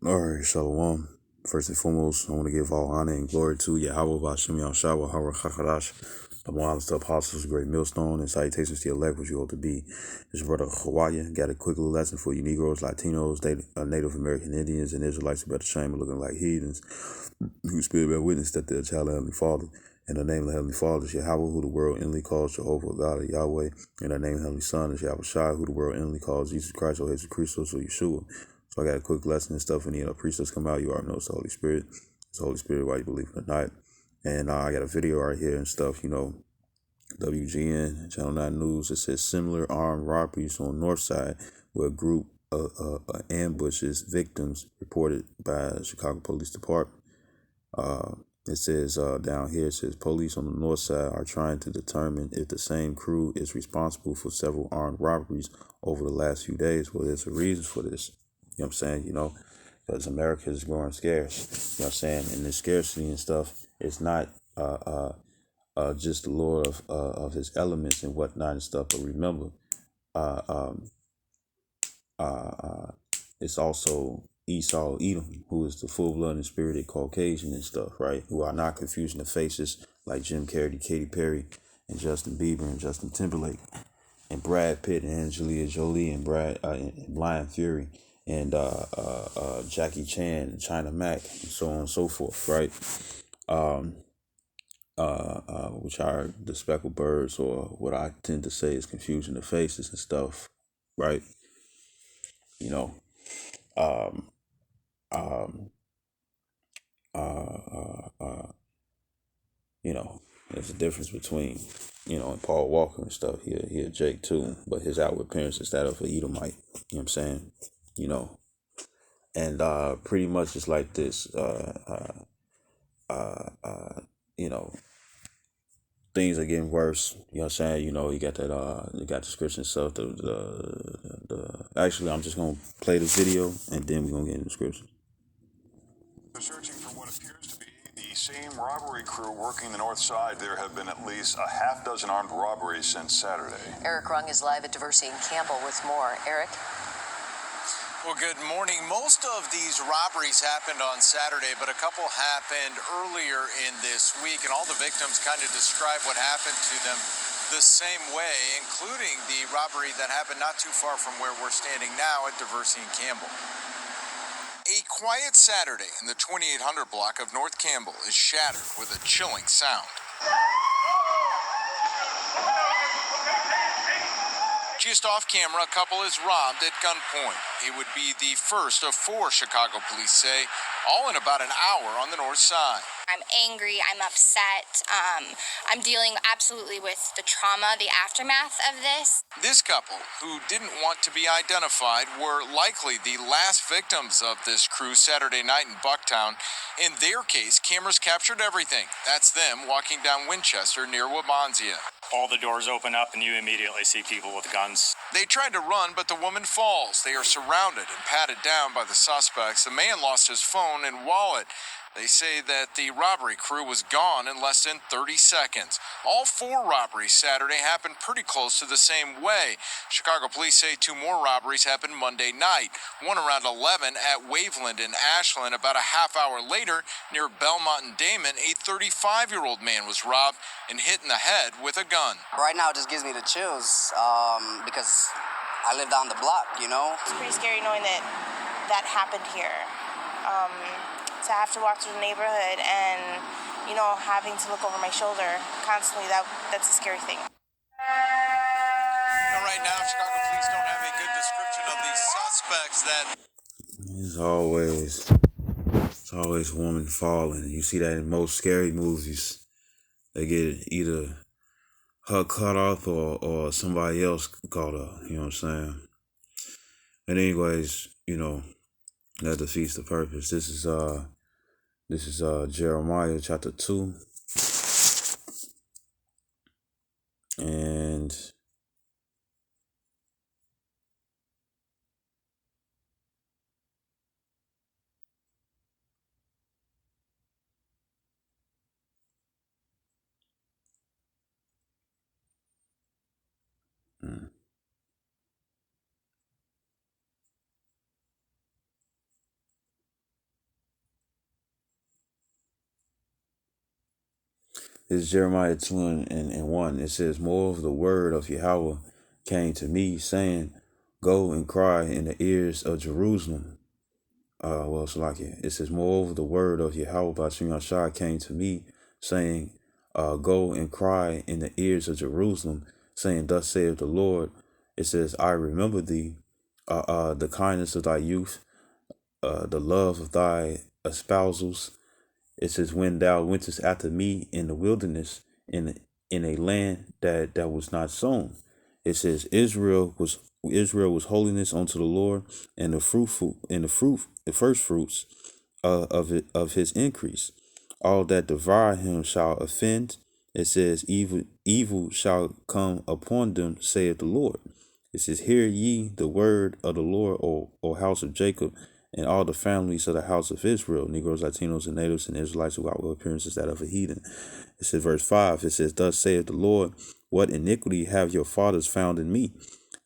Alright, Shalom. First and foremost, I want to give all honor and glory to Yahweh Bashem Yahshua Hara Chakadash, the Mohammed the Apostles, great millstone, and salutations to your elect, which you ought to be. This brother Hawaii got a quick little lesson for you Negroes, Latinos, Native American Indians, and Israelites who better shame of looking like heathens, who spirit bear witness that they're a child of Heavenly Father. In the name of the Heavenly Father is Yahweh, who the world inly calls Jehovah, God of Yahweh. In the name of the Heavenly Son is Yahweh Shai, who the world inly calls Jesus Christ, or Jesus Christos, or Yeshua. So I got a quick lesson and stuff. Any precepts come out, you already know it's the Holy Spirit. It's the Holy Spirit, why you believe it or not. And I got a video right here and stuff, WGN, Channel 9 News. It says similar armed robberies on North Side where a group ambushes victims reported by Chicago Police Department. It says down here, it says police on the north side are trying to determine if the same crew is responsible for several armed robberies over the last few days. Well, there's a reason for this. You know what I'm saying? Because America is growing scarce. You know what I'm saying? And this scarcity and stuff is not just the Lord of his elements and whatnot and stuff. But remember, uh, um, it's also Esau, Edom, who is the full-blooded and spirited Caucasian and stuff, right? Who are not confusing the faces like Jim Carrey, Katy Perry, and Justin Bieber and Justin Timberlake, and Brad Pitt and Angelina Jolie and and Lion Fury and Jackie Chan and China Mac and so on and so forth, right? Which are the speckled birds, or what I tend to say is confusing the faces and stuff, right? You know, um, um, there's a difference between, and Paul Walker and stuff. He a Jake too, but his outward appearance is that of an Edomite. You know what I'm saying? And pretty much it's like this. You know, things are getting worse. You know what I'm saying? You got that. You got the scripture and stuff. Actually, I'm just gonna play the video and then we're gonna get into the scripture. Searching for what appears to be the same robbery crew working the north side. There have been at least a half dozen armed robberies since Saturday. Eric Rung is live at Diversity in Campbell with more. Eric? Well, good morning. Most of these robberies happened on Saturday, but a couple happened earlier in this week, and all the victims kind of describe what happened to them the same way, including the robbery that happened not too far from where we're standing now at Diversity in Campbell. A quiet Saturday in the 2800 block of North Campbell is shattered with a chilling sound. Just off camera, a couple is robbed at gunpoint. It would be the first of 4, Chicago police say, all in about an hour on the north side. I'm angry, I'm upset, I'm dealing absolutely with the trauma, the aftermath of this. This couple, who didn't want to be identified, were likely the last victims of this crew Saturday night in Bucktown. In their case, cameras captured everything. That's them walking down Winchester near Wabansia. All the doors open up and you immediately see people with guns. They tried to run, but the woman falls. They are surrounded and patted down by the suspects. The man lost his phone and wallet. They say that the robbery crew was gone in less than 30 seconds. All 4 robberies Saturday happened pretty close to the same way. Chicago police say 2 more robberies happened Monday night. One around 11 at Waveland in Ashland. About a half hour later, near Belmont and Damon, a 35-year-old man was robbed and hit in the head with a gun. Right now it just gives me the chills because I live down the block, It's pretty scary knowing that that happened here. To have to walk through the neighborhood and, having to look over my shoulder constantly, that's a scary thing. Now, right now, Chicago police don't have a good description of the suspects that... It's always a woman falling. You see that in most scary movies. They get either her cut off or somebody else caught her. You know what I'm saying? And anyways, that defeats the purpose. This is Jeremiah chapter 2. And It's Jeremiah 2 and 1. It says, moreover, the word of Yahweh came to me, saying, go and cry in the ears of Jerusalem. Well, it's like it says, moreover, the word of Yahweh by Shah came to me, saying, go and cry in the ears of Jerusalem, saying, thus saith the Lord. It says, I remember thee, the kindness of thy youth, the love of thy espousals. It says, when thou wentest after me in the wilderness, in a land that was not sown. It says, Israel was holiness unto the Lord, and the first fruits of his increase. All that devour him shall offend. It says, evil shall come upon them, saith the Lord. It says, hear ye the word of the Lord, O house of Jacob, and all the families of the house of Israel, Negroes, Latinos, and natives, and Israelites who outward appearance is that of a heathen. It says, verse 5, it says, thus saith the Lord, what iniquity have your fathers found in me?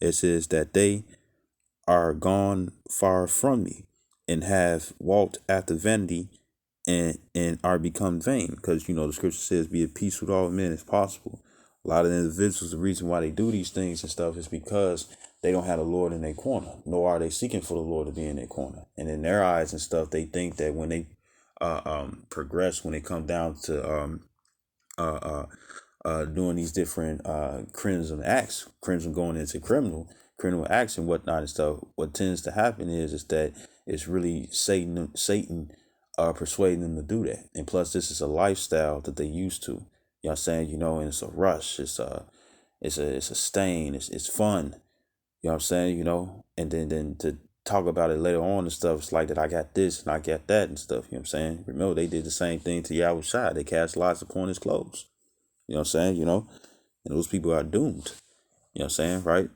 It says that they are gone far from me, and have walked after vanity, and are become vain. Because, the scripture says, be at peace with all men as possible. A lot of individuals, the reason why they do these things and stuff is because they don't have the Lord in their corner, nor are they seeking for the Lord to be in their corner. And in their eyes and stuff, they think that when they progress, when they come down to doing these different crimson acts, crimson going into criminal acts and whatnot and stuff, what tends to happen is that it's really Satan persuading them to do that. And plus, this is a lifestyle that they used to. You know what I'm saying? And it's a rush. It's a stain. It's fun. You know what I'm saying? And then to talk about it later on and stuff, it's like that I got this and I got that and stuff. You know what I'm saying? Remember, they did the same thing to Yahweh Shai. They cast lots upon his clothes. You know what I'm saying? And those people are doomed. You know what I'm saying? Right?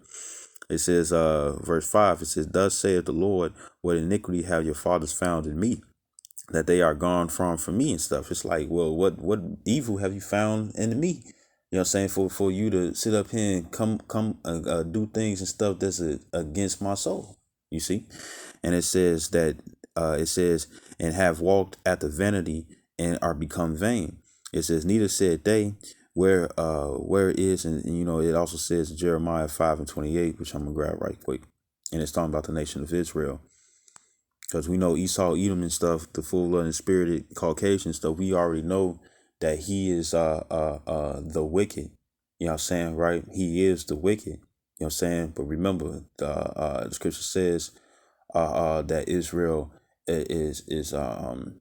It says, verse 5, it says, thus saith the Lord, what iniquity have your fathers found in me, that they are gone from me and stuff. It's like, well, what evil have you found in me? You know what I'm saying? For you to sit up here and come do things and stuff that's against my soul. You see? And it says that, and have walked after vanity and are become vain. It says, neither said they, where is, and it also says Jeremiah 5 and 28, which I'm going to grab right quick. And it's talking about the nation of Israel. Because we know Esau, Edom and stuff, the full and spirited Caucasian stuff, we already know that he is the wicked. You know what I'm saying, right? He is the wicked. You know what I'm saying? But remember, the scripture says that Israel is the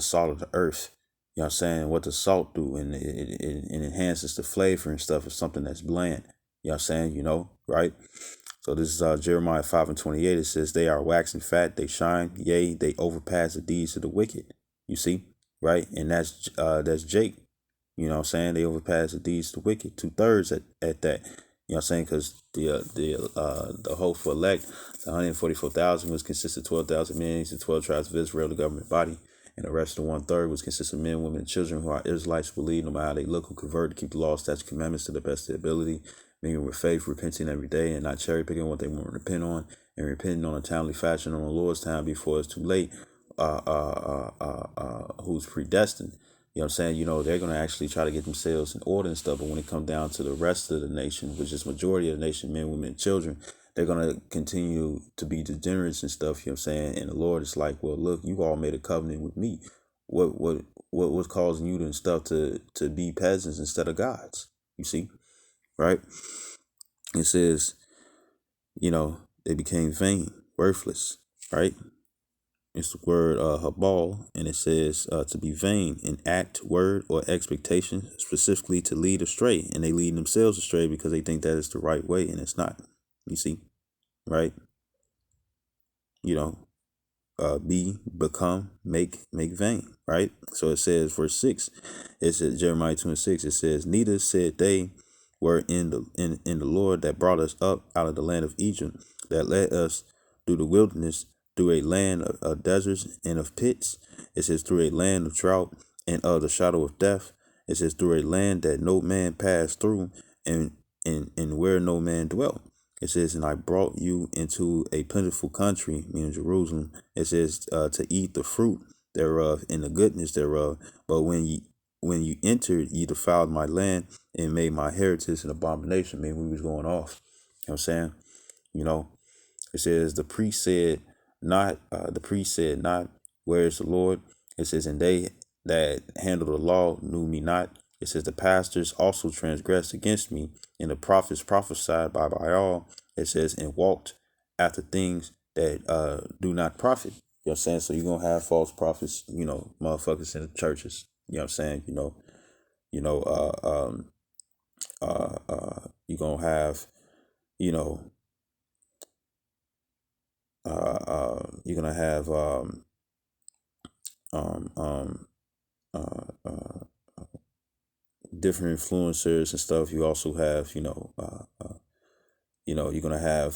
salt of the earth. You know what I'm saying? What the salt do, and it enhances the flavor and stuff of something that's bland. You know what I'm saying? Right? So this is Jeremiah 5 and 28. It says, they are waxing fat, they shine, yea, they overpass the deeds of the wicked. You see, right? And that's Jake. You know what I'm saying? They overpass the deeds of the wicked. 2/3 at that. You know what I'm saying? Because the hopeful elect, the 144,000 was consisted of 12,000 men, the 12 tribes of Israel, the government body. And the rest of the 1/3 was consist of men, women, and children who are Israelites, believe no matter how they look, who convert to keep the law, statutes, commandments to the best of their ability, meaning with faith, repenting every day, and not cherry picking what they want to repent on, and repenting on a timely fashion on the Lord's time before it's too late. Who's predestined? You know what I'm saying? They're going to actually try to get themselves in order and stuff. But when it comes down to the rest of the nation, which is majority of the nation, men, women, and children, they're going to continue to be degenerates and stuff. You know what I'm saying? And the Lord is like, well, look, you all made a covenant with me. What was causing you and stuff to be peasants instead of gods? You see? Right? It says, they became vain, worthless, right? It's the word habal, and it says to be vain in act, word, or expectation, specifically to lead astray. And they lead themselves astray because they think that is the right way, and it's not. You see, right? Become, make vain, right? So it says, verse 6, it says, Jeremiah 2 and 6, it says, neither said they were in the Lord that brought us up out of the land of Egypt, that led us through the wilderness, through a land of deserts and of pits. It says, through a land of drought and of the shadow of death. It says, through a land that no man passed through, and where no man dwelt. It says, and I brought you into a plentiful country, meaning Jerusalem. It says, to eat the fruit thereof and the goodness thereof. But when when you entered, ye defiled my land and made my heritage an abomination. Maybe we was going off. You know what I'm saying? You know, it says the priest said not, where is the Lord? It says, and they that handle the law knew me not. It says the pastors also transgressed against me, and the prophets prophesied by all. It says, and walked after things that do not profit. You know what I'm saying? So you're gonna have false prophets, motherfuckers in the churches. You know what I'm saying? You're gonna have, you know, you're gonna have um, um, uh, uh, different influencers and stuff. You also have, you're gonna have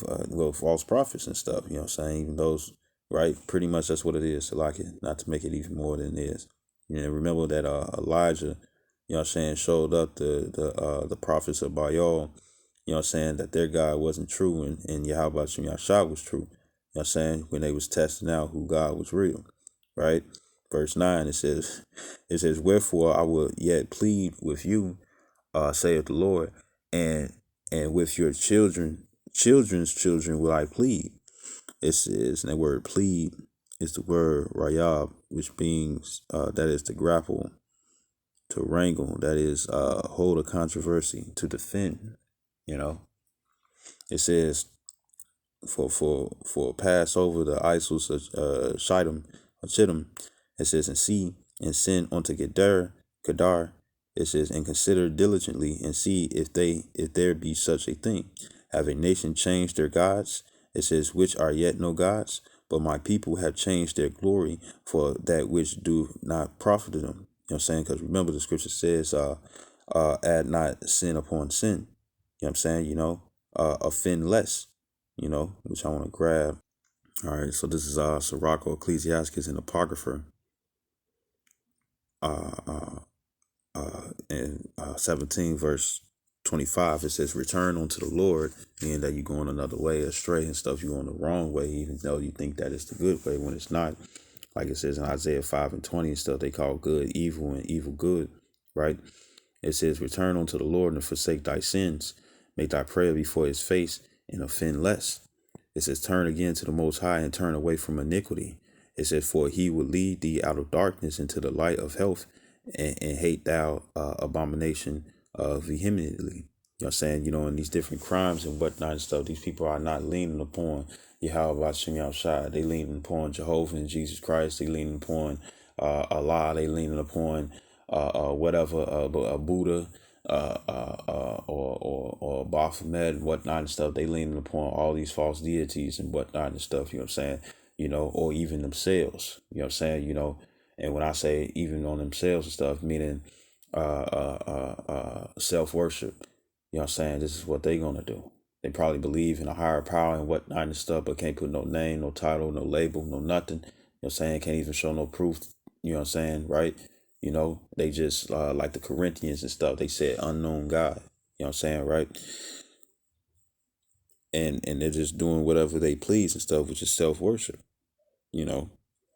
false prophets and stuff. You know what I'm saying? Even those, right? Pretty much that's what it is. So like it, not to make it even more than it is. Remember that Elijah, you know what I'm saying, showed up the prophets of Baal, you know what I'm saying, that their God wasn't true, and Yahweh Shem Yahshua was true. You know what I'm saying? When they was testing out who God was real, right? Verse 9, it says, wherefore I will yet plead with you, saith the Lord, and with your children's children will I plead. It says, and the word plead is the word rayab, which means that is to grapple, to wrangle, that is hold a controversy, to defend. It says, for pass over the isles of Shittim. It says, and see and send unto Kedar. It says, and consider diligently and see if there be such a thing. Have a nation changed their gods? It says, which are yet no gods, but my people have changed their glory for that which do not profit them. You know what I'm saying? Because remember, the scripture says, add not sin upon sin. You know what I'm saying? Offend less, which I want to grab. All right, so this is Sirach, Ecclesiastes, and Apocrypha, in 17 verse 25. It says, return unto the Lord, meaning that you're going another way astray and stuff. You're going the wrong way, even though you think that it's the good way when it's not. Like it says in Isaiah 5 and 20 and stuff, they call good evil and evil good, right? It says, return unto the Lord and forsake thy sins. Make thy prayer before his face and offend less. It says, turn again to the Most High and turn away from iniquity. It says, for he will lead thee out of darkness into the light of health, and hate thou abomination vehemently. You know what I'm saying? In these different crimes and whatnot and stuff, these people are not leaning upon Yahweh Shem Yahshua. They leaning upon Jehovah and Jesus Christ. They leaning upon Allah. They leaning upon whatever, Buddha, or Baphomet and whatnot and stuff. They leaning upon all these false deities and whatnot and stuff. You know what I'm saying? Or even themselves. You know what I'm saying? And when I say even on themselves and stuff, meaning self-worship. You know what I'm saying? This is what they gonna do. They probably believe in a higher power and whatnot and stuff, but can't put no name, no title, no label, no nothing. You know what I'm saying? Can't even show no proof. You know what I'm saying? Right? They just like the Corinthians and stuff. They said unknown God. You know what I'm saying? Right? And they're just doing whatever they please and stuff, which is self-worship.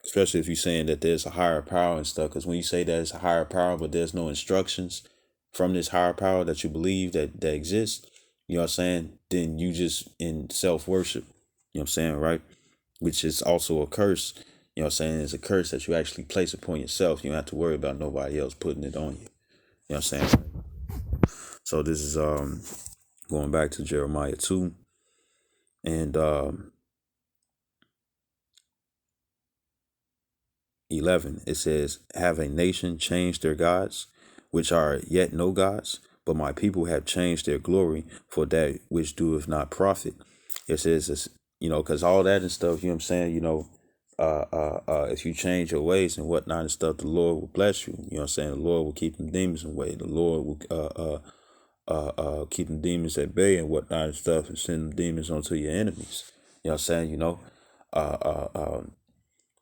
Especially if you're saying that there's a higher power and stuff. Because when you say that it's a higher power, but there's no instructions from this higher power that you believe that exists, you know what I'm saying? Then you just in self-worship. You know what I'm saying? Right? Which is also a curse. You know what I'm saying? It's a curse that you actually place upon yourself. You don't have to worry about nobody else putting it on you. You know what I'm saying? So this is going back to Jeremiah 2. And 11, it says, have a nation changed their gods, which are yet no gods, but my people have changed their glory for that which doeth not profit. It says, because all that and stuff, you know what I'm saying, if you change your ways and whatnot and stuff, the Lord will bless you. You know what I'm saying? The Lord will keep them demons away. The Lord will keep them demons at bay and whatnot and stuff, and send them demons onto your enemies. You know what I'm saying?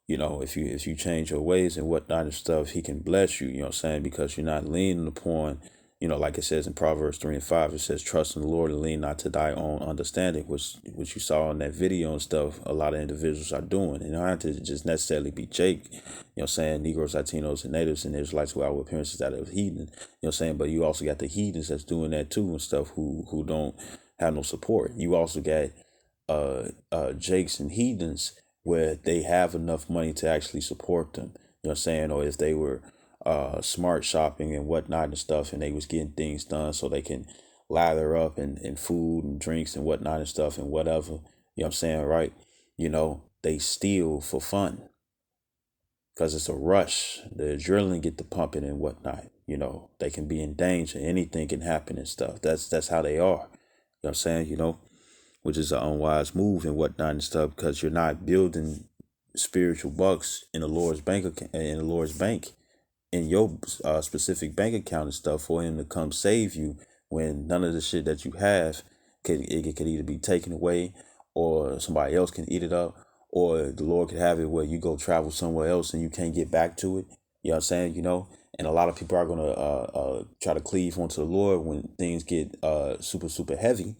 If you change your ways and whatnot and stuff, he can bless you, you know what I'm saying? Because you're not leaning upon You know, like it says in Proverbs 3 and 5, it says, trust in the Lord and lean not to thy own understanding, which you saw in that video and stuff, a lot of individuals are doing. And you don't have to just necessarily be Jake, you know what I'm saying, Negroes, Latinos, and natives and Israelites who outward appearances that are heathen, you know what I'm saying, but you also got the heathens that's doing that too and stuff who don't have no support. You also got Jakes and heathens where they have enough money to actually support them, you know what I'm saying, or if they were smart shopping and whatnot and stuff, and they was getting things done so they can lather up in food and drinks and whatnot and stuff and whatever, you know what I'm saying, right? You know, they steal for fun because it's a rush. The adrenaline get to pumping and whatnot. You know, they can be in danger. Anything can happen and stuff. That's how they are. You know what I'm saying? You know, which is an unwise move and whatnot and stuff because you're not building spiritual bucks in the Lord's bank in your specific bank account and stuff for him to come save you when none of the shit that you have could either be taken away or somebody else can eat it up, or the Lord could have it where you go travel somewhere else and you can't get back to it. You know what I'm saying? You know, and a lot of people are gonna try to cleave onto the Lord when things get super heavy.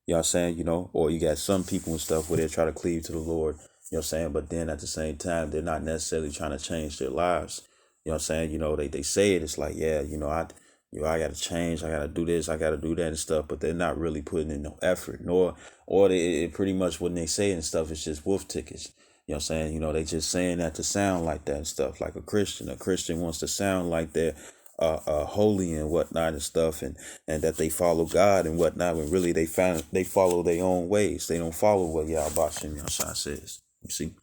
You know what I'm saying? You know, or you got some people and stuff where they try to cleave to the Lord. You know what I'm saying? But then at the same time, they're not necessarily trying to change their lives. You know what I'm saying? You know, they say it, it's like, yeah, I gotta change, I gotta do this, I gotta do that and stuff, but they're not really putting in no effort, or it pretty much when they say it and stuff, it's just wolf tickets. You know what I'm saying? You know, they just saying that to sound like that and stuff, like a Christian. A Christian wants to sound like they're holy and whatnot and stuff, and that they follow God and whatnot, when really they follow their own ways. They don't follow what Yahweh Shem Yahshua says. You see?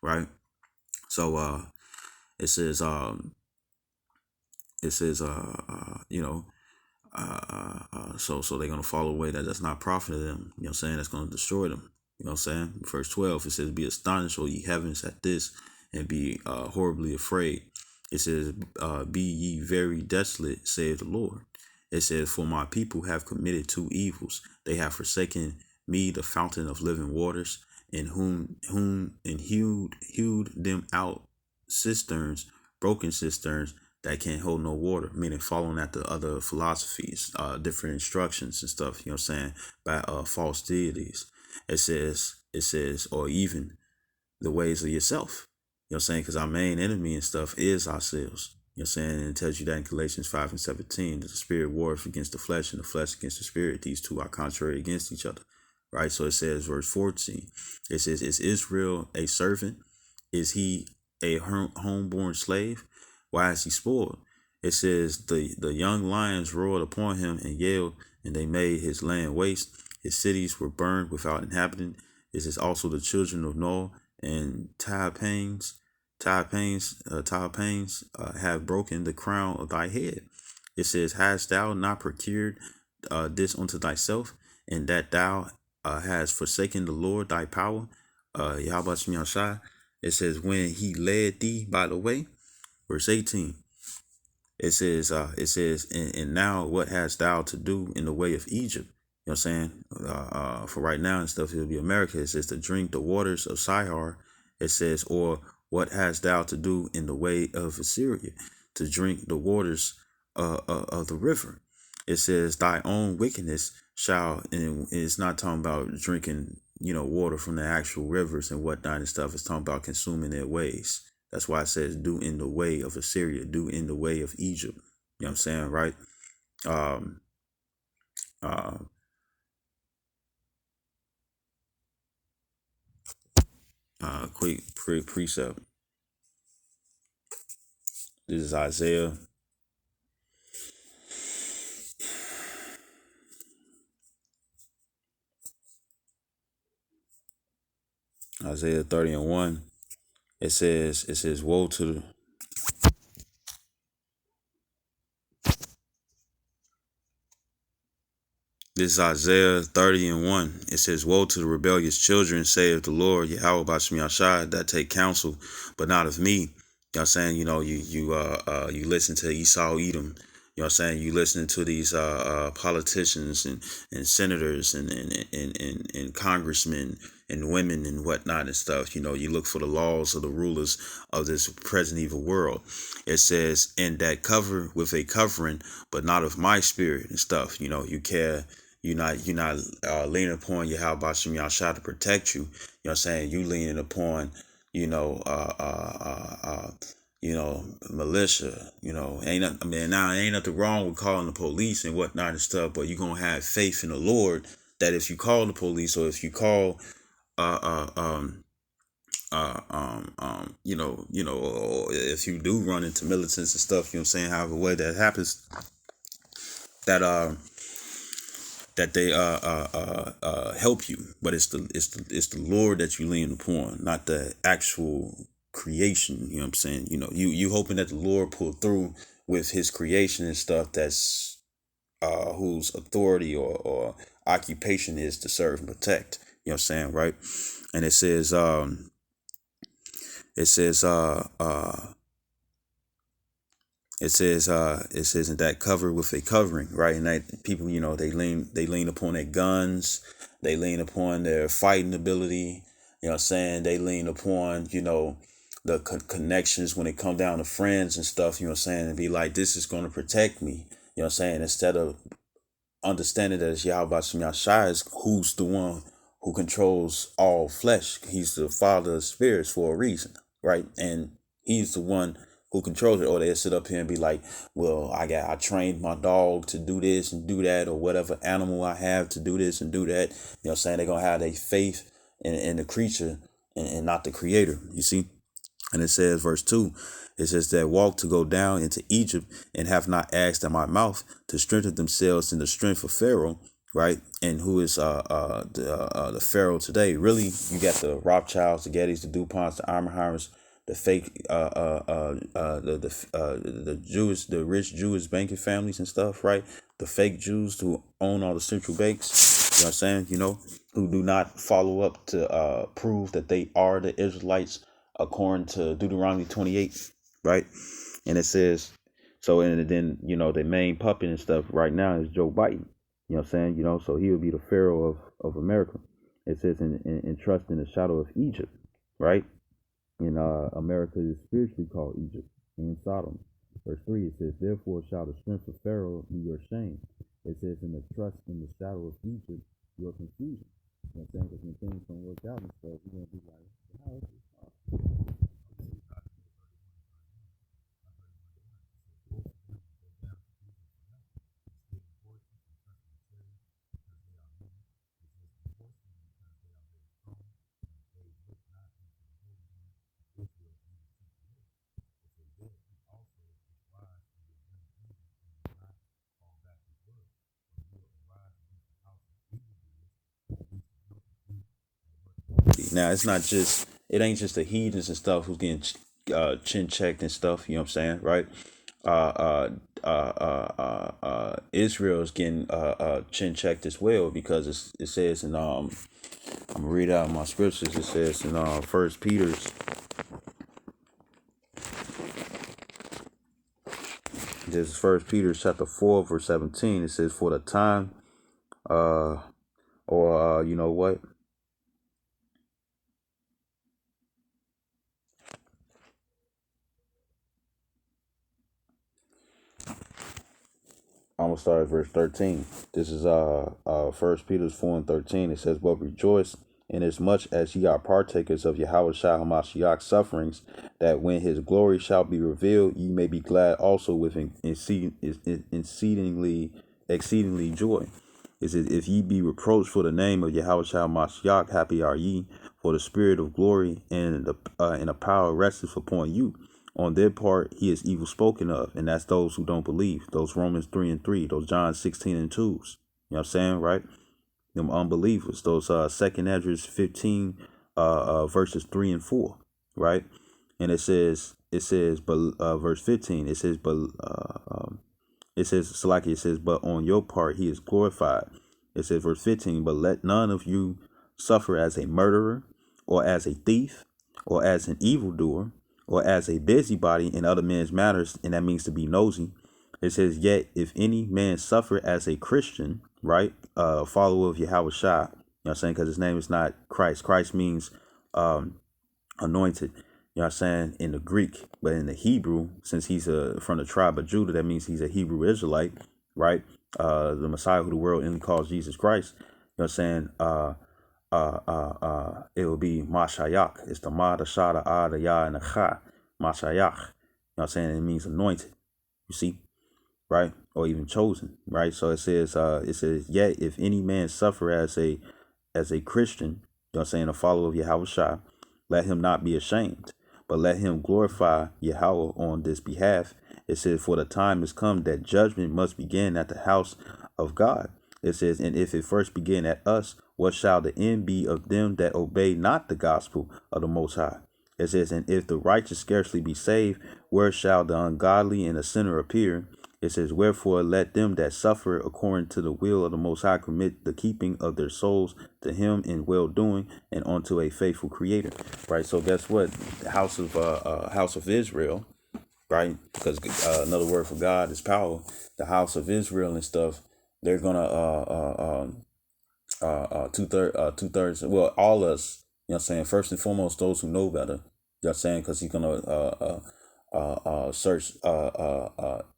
Right? So it says you know, so they're gonna follow a way that's not profiting them. You know what I'm saying? That's gonna destroy them. You know what I'm saying? Verse 12, it says, be astonished, O ye heavens, at this, and be horribly afraid. It says, be ye very desolate, saith the Lord. It says, for my people have committed two evils. They have forsaken me, the fountain of living waters, and hewed them out cisterns, broken cisterns that can't hold no water, meaning following after other philosophies, different instructions and stuff, you know what I'm saying, by false deities. It says, or even the ways of yourself. You know what I'm saying? Because our main enemy and stuff is ourselves. You know what I'm saying? And it tells you that in Galatians 5 and 17, that the spirit wars against the flesh and the flesh against the spirit. These two are contrary against each other. Right? So it says, verse 14, it says, is Israel a servant? Is he a homeborn slave? Why is he spoiled? It says, the young lions roared upon him and yelled, and they made his land waste. His cities were burned without inhabitant. It says also the children of Noah and Tapanes have broken the crown of thy head. It says, hast thou not procured this unto thyself, and that thou hast forsaken the Lord thy power? Yahweh Shem Yahshua. It says, when he led thee by the way. Verse 18. It says, and now what hast thou to do in the way of Egypt? You know what I'm saying? For right now and stuff, it'll be America. It says to drink the waters of Sihar. It says, or what hast thou to do in the way of Assyria? To drink the waters of the river. It says, thy own wickedness shall, and it's not talking about drinking, you know, water from the actual rivers and whatnot and stuff. It's talking about consuming their ways. That's why it says, do in the way of Assyria, do in the way of Egypt. You know what I'm saying, right? Quick precept. This is Isaiah. Isaiah 30 and 1. It says, woe to the This is Isaiah 30 and 1. It says, woe to the rebellious children, saith the Lord, Yahweh Bashem Yahshai, that take counsel, but not of me. You know what I'm saying? You know, you listen to Esau Edom. You know what I'm saying? You listen to these politicians and senators and congressmen and women and whatnot and stuff. You look for the laws of the rulers of this present evil world. It says, and that cover with a covering, but not of my spirit and stuff. You care. You're not leaning upon Yahweh Bashim Yahshua to protect you. You know what I'm saying? You leaning upon, militia. Ain't nothing wrong with calling the police and whatnot and stuff, but you're gonna have faith in the Lord that if you call the police, or if you call or if you do run into militants and stuff, however way that happens, that that they help you. But it's the Lord that you lean upon, not the actual creation. You know what I'm saying? You hoping that the Lord pull through with his creation and stuff, that's whose authority or occupation is to serve and protect. You know what I'm saying, right? And it says and that cover with a covering, right? And that people, they lean upon their guns, they lean upon their fighting ability. You know what I'm saying? They lean upon, the connections when it come down to friends and stuff. You know what I'm saying? And be like, this is going to protect me. You know what I'm saying? Instead of understanding that it's Yahweh Shai is who's the one who controls all flesh. He's the father of spirits for a reason, right? And he's the one who controls it. Or they sit up here and be like, well, I trained my dog to do this and do that, or whatever animal I have to do this and do that. You know what I'm saying? They're going to have their faith in the creature and not the creator, you see? And it says, verse 2, it says that walk to go down into Egypt and have not asked at my mouth to strengthen themselves in the strength of Pharaoh, right? And who is the Pharaoh today? Really, you got the Rothschilds, the Gettys, the DuPonts, the Oppenheimers, the fake, the rich Jewish banking families and stuff, right? The fake Jews who own all the central banks, you know what I'm saying? Who do not follow up to prove that they are the Israelites according to Deuteronomy 28, right? And it says, so, and then, the main puppet and stuff right now is Joe Biden. You know what I'm saying? So he would be the Pharaoh of America. It says, in trust in the shadow of Egypt, right? And America is spiritually called Egypt and Sodom. Verse 3, it says, therefore shall the strength of Pharaoh be your shame. It says, in the trust in the shadow of Egypt, your confusion. You know what I'm saying? Because when things don't work out and stuff, you're going to be like, how is this possible? Now it ain't just the heathens and stuff who's getting chin checked and stuff. You know what I'm saying, right? Israel is getting chin checked as well, because it says in I'm gonna read out my scriptures. It says in First Peter's. This is First Peter chapter 4 verse 17. It says, for the time, you know what? I'm gonna start at verse 13. This is First Peter 4:13. It says, but rejoice inasmuch as ye are partakers of Yahweh Shai HaMashiach's sufferings, that when his glory shall be revealed, ye may be glad also with exceedingly joy. It says, if ye be reproached for the name of Yahweh Shai HaMashiach, happy are ye, for the spirit of glory and the power resteth upon you. On their part, he is evil spoken of, and that's those who don't believe. Those Romans 3:3, those John 16:2s. You know what I'm saying, right? Them unbelievers. Those 2nd Ezra 15 verses 3 and 4, right? And it says, but verse 15, it says, but Salaki, it says, but on your part he is glorified. It says, verse 15, but let none of you suffer as a murderer, or as a thief, or as an evildoer, or as a busybody in other men's matters, and that means to be nosy. It says, yet if any man suffer as a Christian, right, follower of Yahweh Shai, know what I'm saying? Because his name is not Christ. Christ means anointed. You know what I'm saying? In the Greek, but in the Hebrew, since he's from the tribe of Judah, that means he's a Hebrew Israelite, right? The Messiah who the world only calls Jesus Christ. You know what I'm saying? It will be Mashayak. It's the Ma, the Sha, the A, the Ya, and the Cha. Mashayak. You know what I'm saying? It means anointed. You see? Right? Or even chosen, right? So it says, yet if any man suffer as a Christian, you know what I'm saying, a follower of Yahweh, let him not be ashamed, but let him glorify Yahweh on this behalf. It says, for the time has come that judgment must begin at the house of God. It says, and if it first begin at us, what shall the end be of them that obey not the gospel of the Most High? It says, and if the righteous scarcely be saved, where shall the ungodly and the sinner appear? It says, wherefore let them that suffer according to the will of the Most High commit the keeping of their souls to him in well doing and unto a faithful creator. Right. So guess what? The house of Israel, right? Because another word for God is power. The house of Israel and stuff, they're gonna two-thirds, well, all us, you know what I'm saying, first and foremost those who know better, you know what I'm saying, because he's gonna search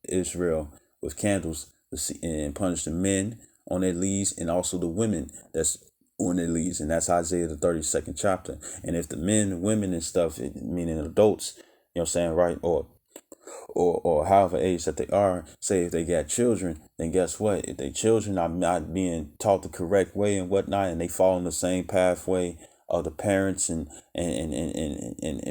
Israel with candles to see, and punish the men on their leads and also the women that's on their leads, and that's Isaiah the 32nd chapter. And if the men, women and stuff, meaning adults, you know what I'm saying, right, or however age that they are, say if they got children, then guess what? If their children are not being taught the correct way and whatnot, and they fall in the same pathway of the parents and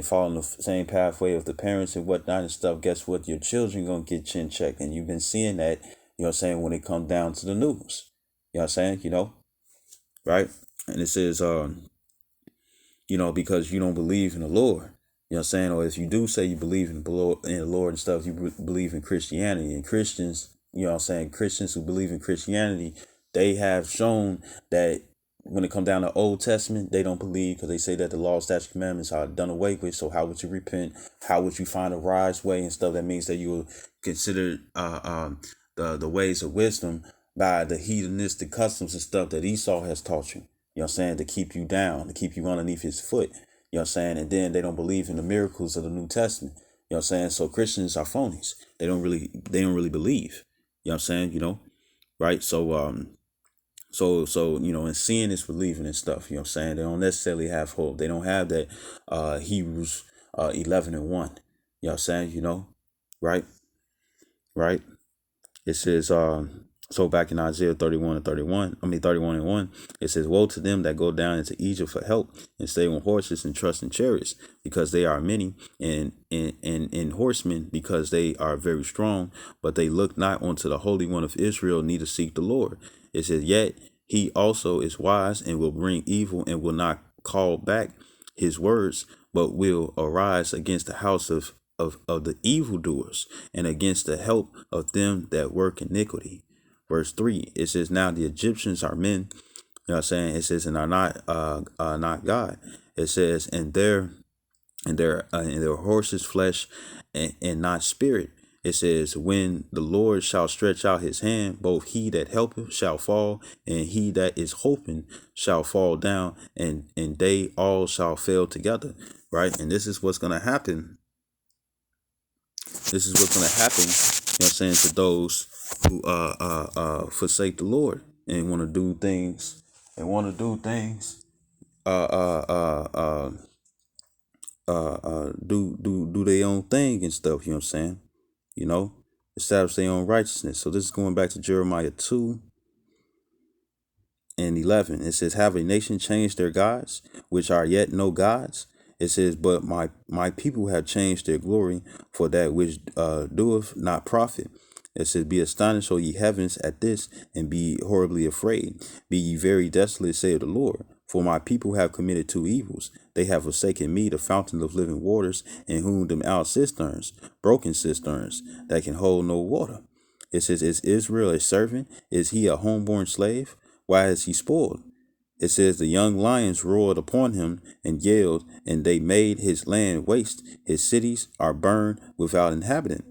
fall in the same pathway of the parents and whatnot and stuff, guess what? Your children gonna get chin checked. And you've been seeing that, you know what I'm saying, when it comes down to the news. You know what I'm saying? You know, right? And it says, because you don't believe in the Lord. You know what I'm saying? Or if you do say you believe in the Lord and stuff, you believe in Christianity. And Christians, you know what I'm saying, Christians who believe in Christianity, they have shown that when it comes down to Old Testament, they don't believe, because they say that the law, statutes, commandments are done away with. So how would you repent? How would you find a wise way and stuff? That means that you will consider the ways of wisdom by the hedonistic customs and stuff that Esau has taught you. You know what I'm saying? To keep you down, to keep you underneath his foot. You know what I'm saying? And then they don't believe in the miracles of the New Testament. You know what I'm saying? So Christians are phonies. They don't really believe. You know what I'm saying? You know, right? So and seeing is believing and stuff. You know what I'm saying? They don't necessarily have hope. They don't have that Hebrews 11:1. You know what I'm saying? You know, right? Right? It says, so back in Isaiah 31:1, it says, woe to them that go down into Egypt for help and stay on horses and trust in chariots, because they are many, and in horsemen, because they are very strong, but they look not unto the Holy One of Israel, neither seek the Lord. It says, yet he also is wise and will bring evil and will not call back his words, but will arise against the house of the evildoers and against the help of them that work iniquity. Verse 3, it says, now the Egyptians are men, you know what I'm saying? It says, and are not God. It says, and their horses flesh and not spirit. It says, when the Lord shall stretch out his hand, both he that helpeth shall fall, and he that is hoping shall fall down, and they all shall fail together. Right? And this is what's going to happen. This is what's going to happen, you know what I'm saying, to those who forsake the Lord and want to do things do their own thing and stuff, you know what I'm saying? You know, establish their own righteousness. So this is going back to Jeremiah 2:11. It says, have a nation changed their gods, which are yet no gods? It says, but my people have changed their glory for that which doeth not profit. It says, be astonished, O ye heavens, at this, and be horribly afraid. Be ye very desolate, saith the Lord. For my people have committed two evils. They have forsaken me, the fountain of living waters, and hewn them out cisterns, broken cisterns, that can hold no water. It says, is Israel a servant? Is he a homeborn slave? Why is he spoiled? It says, the young lions roared upon him and yelled, and they made his land waste. His cities are burned without inhabitant.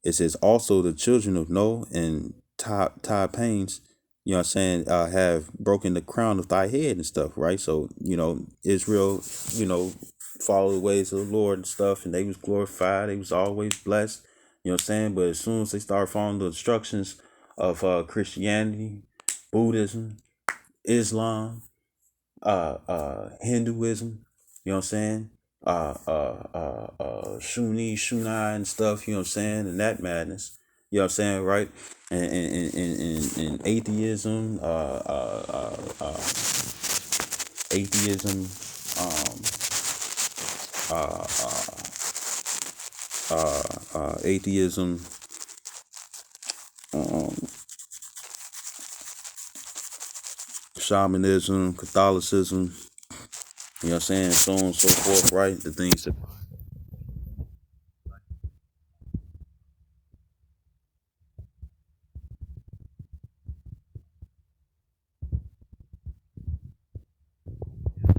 It says, also the children of Noah and Tapanes you know what I'm saying, have broken the crown of thy head and stuff, right? So, Israel, followed the ways of the Lord and stuff, and they was glorified, they was always blessed, you know what I'm saying? But as soon as they started following the instructions of Christianity, Buddhism, Islam, Hinduism, you know what I'm saying? Shunai and stuff, you know what I'm saying? And that madness, you know what I'm saying, right? And atheism, atheism, um, atheism, um, shamanism, Catholicism, you know what I'm saying, so on and so forth, right? The things that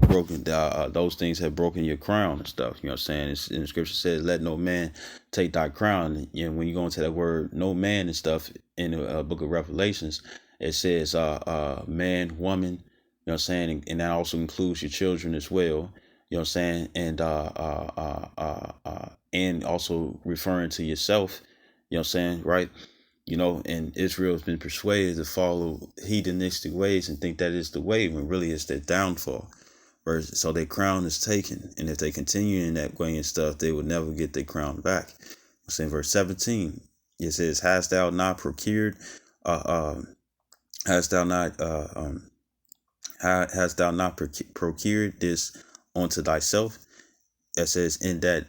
broken, those things have broken your crown and stuff, you know what I'm saying? In the scripture says, let no man take thy crown. And when you go into that word, no man and stuff, in the book of Revelations, it says, man, woman, you know what I'm saying? And that also includes your children as well, you know what I'm saying? And also referring to yourself, you know what I'm saying, right? And Israel has been persuaded to follow hedonistic ways and think that is the way, when really it's their downfall. So their crown is taken, and if they continue in that way and stuff, they will never get their crown back. It's in verse 17. It says, "Hast thou not procured? Hast thou not? Hast thou not procured this unto thyself?" It says, "In that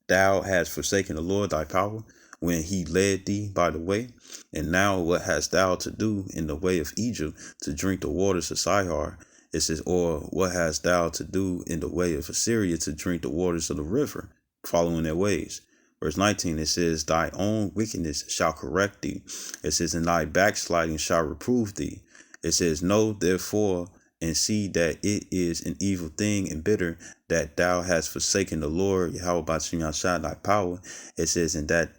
thou hast forsaken the Lord thy power, when he led thee by the way. And now what hast thou to do in the way of Egypt, to drink the waters of Sihar?" It says, "Or what hast thou to do in the way of Assyria, to drink the waters of the river," following their ways. Verse 19, it says, "Thy own wickedness shall correct thee." It says, "And thy backsliding shall reprove thee." It says, "Know therefore and see that it is an evil thing and bitter, that thou hast forsaken the Lord Yahweh Bashim Yahshua thy power." It says, and that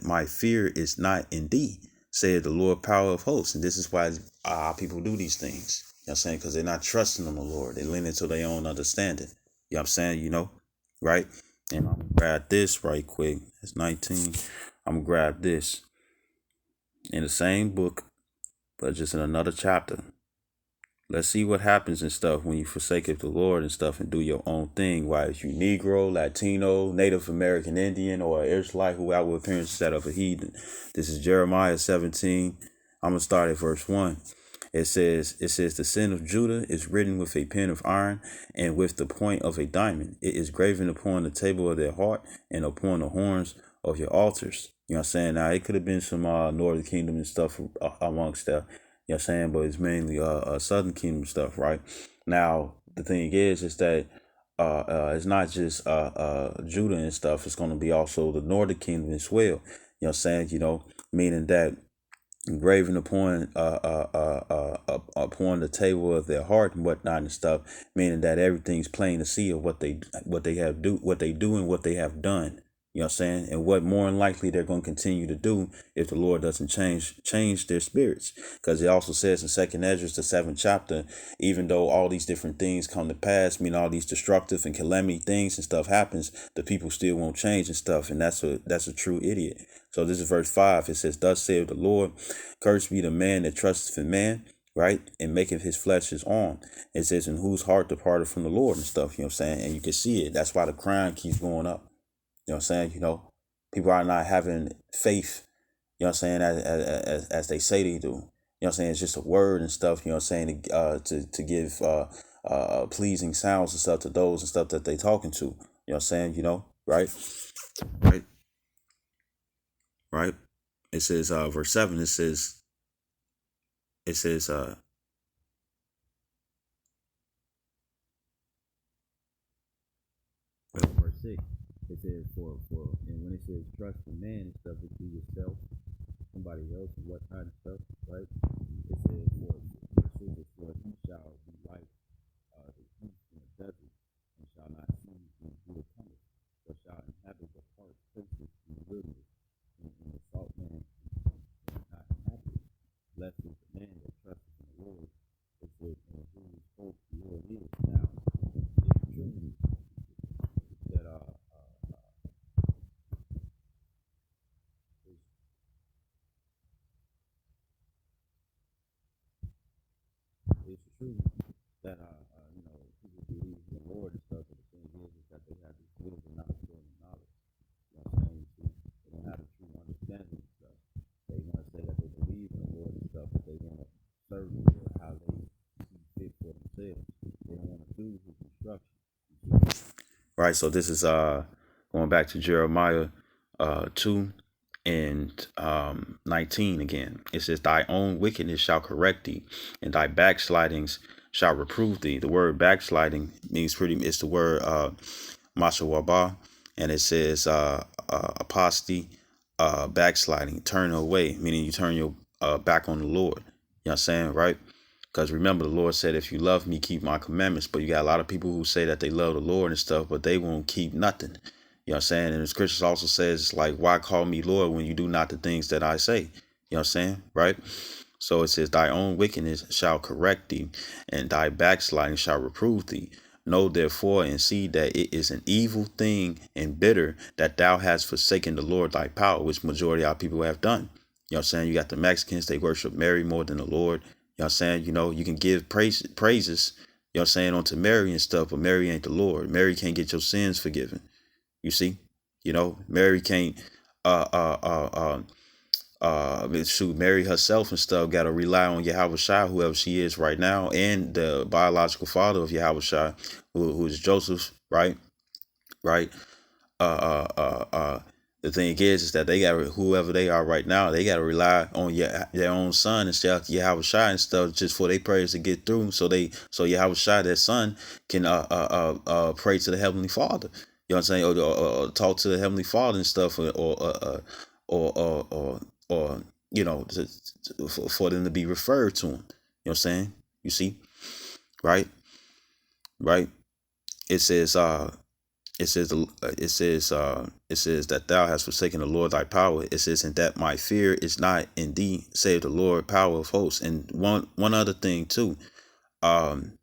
my fear is not in thee, saith the Lord power of hosts. And this is why people do these things. You know what I'm saying? Because they're not trusting on the Lord. They lean into their own understanding. You know what I'm saying? Right? And I'm gonna grab this right quick. It's 19. I'm gonna grab this in the same book, but just in another chapter. Let's see what happens and stuff when you forsake the Lord and stuff and do your own thing. Why, if you Negro, Latino, Native American Indian, or Israelite who outward appearance set of a heathen. This is Jeremiah 17. I'm gonna start at verse 1. It says, "The sin of Judah is written with a pen of iron and with the point of a diamond. It is graven upon the table of their heart and upon the horns of your altars." You know what I'm saying? Now, it could have been some Northern Kingdom and stuff amongst that. You know what I'm saying? But it's mainly Southern Kingdom stuff, right? Now, the thing is that it's not just Judah and stuff. It's going to be also the Northern Kingdom as well. You know what I'm saying? Meaning that graven upon the table of their heart and whatnot and stuff, meaning that everything's plain to see of what they do and what they have done. You know what I'm saying? And what more than likely they're going to continue to do if the Lord doesn't change their spirits. Because it also says in 2nd Ezra, the 7th chapter, even though all these different things come to pass, all these destructive and calamity things and stuff happens, the people still won't change and stuff. And that's a true idiot. So this is verse 5. It says, "Thus saith the Lord, cursed be the man that trusteth in man, right, and maketh his flesh his arm." It says, "In whose heart departed from the Lord," and stuff, you know what I'm saying? And you can see it. That's why the crime keeps going up. You know what I'm saying? People are not having faith, you know what I'm saying, as they say they do. You know what I'm saying? It's just a word and stuff, you know what I'm saying, to give pleasing sounds and stuff to those and stuff that they talking to. You know what I'm saying, right? Right? Right? It says, verse 7, it says, verse 6, it says, and when it says trust in man and stuff, it be yourself, somebody else, and what kind of stuff, right? It says, for he shall be like the heat in the desert, and shall not see when he is punished, but shall inhabit the hard places in the wilderness, and in the salt land, and not inhabit. Blessed is the true that people believe in the Lord and stuff, but the thing is that they have this wisdom, not knowledge. You know what I'm saying? You see, they don't have a true understanding and stuff. They want to say that they believe in the Lord and stuff, but they want to serve the Lord how they see fit for themselves. They don't want to do His instructions. Right. So this is going back to Jeremiah 2 and 19 again. It says, "Thy own wickedness shall correct thee, and thy backslidings shall reprove thee." The word backsliding means it's the word mashawaba, and it says apostasy, backsliding, turn away, meaning you turn your back on the Lord. You know what I'm saying, right? Because remember, the Lord said, if you love me, keep my commandments. But you got a lot of people who say that they love the Lord and stuff, but they won't keep nothing. You know what I'm saying? And the scriptures also says, like, why call me Lord when you do not the things that I say? You know what I'm saying? Right? So it says, thy own wickedness shall correct thee, and thy backsliding shall reprove thee. Know therefore and see that it is an evil thing and bitter that thou hast forsaken the Lord thy power, which majority of our people have done. You know what I'm saying? You got the Mexicans, they worship Mary more than the Lord. You know what I'm saying? You can give praises, you know what I'm saying, onto Mary and stuff, but Mary ain't the Lord. Mary can't get your sins forgiven. You see? Mary can't shoot, Mary herself and stuff got to rely on Yahweh Shai, whoever she is right now, and the biological father of Yahweh Shai, who is Joseph, right? Right? The thing is that they got, whoever they are right now, they got to rely on their own son and stuff, Yahweh Shai and stuff, just for their prayers to get through. So Yahweh Shai, their son, can pray to the Heavenly Father. You know what I'm saying, or talk to the Heavenly Father and stuff, or for them to be referred to him. You know what I'm saying? You see, right, right. It says it says that thou hast forsaken the Lord thy power. It says, and that my fear is not in thee, save the Lord power of hosts. And one other thing too, you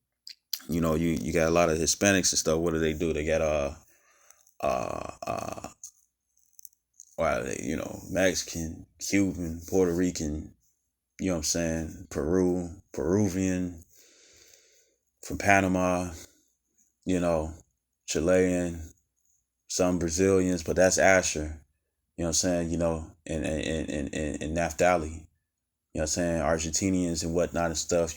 got a lot of Hispanics and stuff. What do? They got Mexican, Cuban, Puerto Rican, you know what I'm saying, Peruvian, from Panama, Chilean, some Brazilians, but that's Asher. You know what I'm saying? And Naphtali. You know what I'm saying? Argentinians and whatnot and stuff,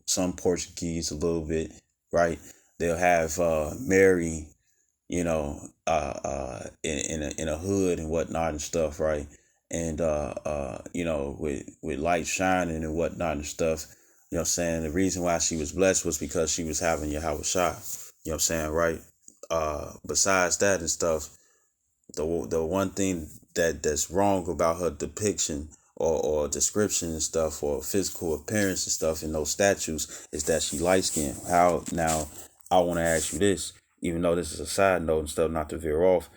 some Portuguese a little bit, right? They'll have Mary, in a hood and whatnot and stuff, right? And with light shining and whatnot and stuff. You know what I'm saying? The reason why she was blessed was because she was having Yahweh Shai. You know what I'm saying, right? Besides that and stuff, the one thing that's wrong about her depiction or description and stuff, or physical appearance and stuff in those statues, is that she light skinned. How now? I want to ask you this, even though this is a side note and stuff, not to veer off.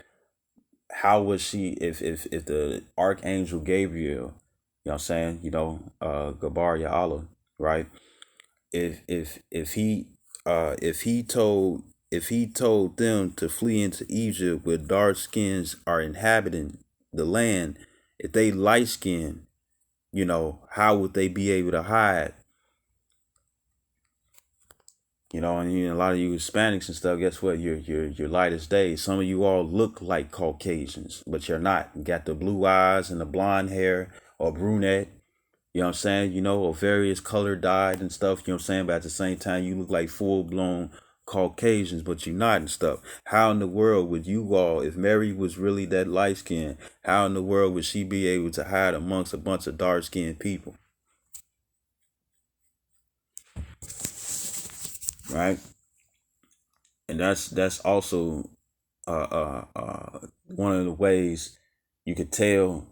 How was she, if the archangel Gabriel, you know what I'm saying, Gabar Ya Allah, right? If he told them to flee into Egypt where dark skins are inhabiting the land, if they light skinned, how would they be able to hide? And a lot of you Hispanics and stuff, guess what? You're light as day. Some of you all look like Caucasians, but you're not. You got the blue eyes and the blonde hair, or brunette. You know what I'm saying? Or various color dyed and stuff. You know what I'm saying? But at the same time, you look like full blown Caucasians, but you're not and stuff. How in the world would you all, if Mary was really that light skinned, how in the world would she be able to hide amongst a bunch of dark skinned people? Right? And that's also one of the ways you could tell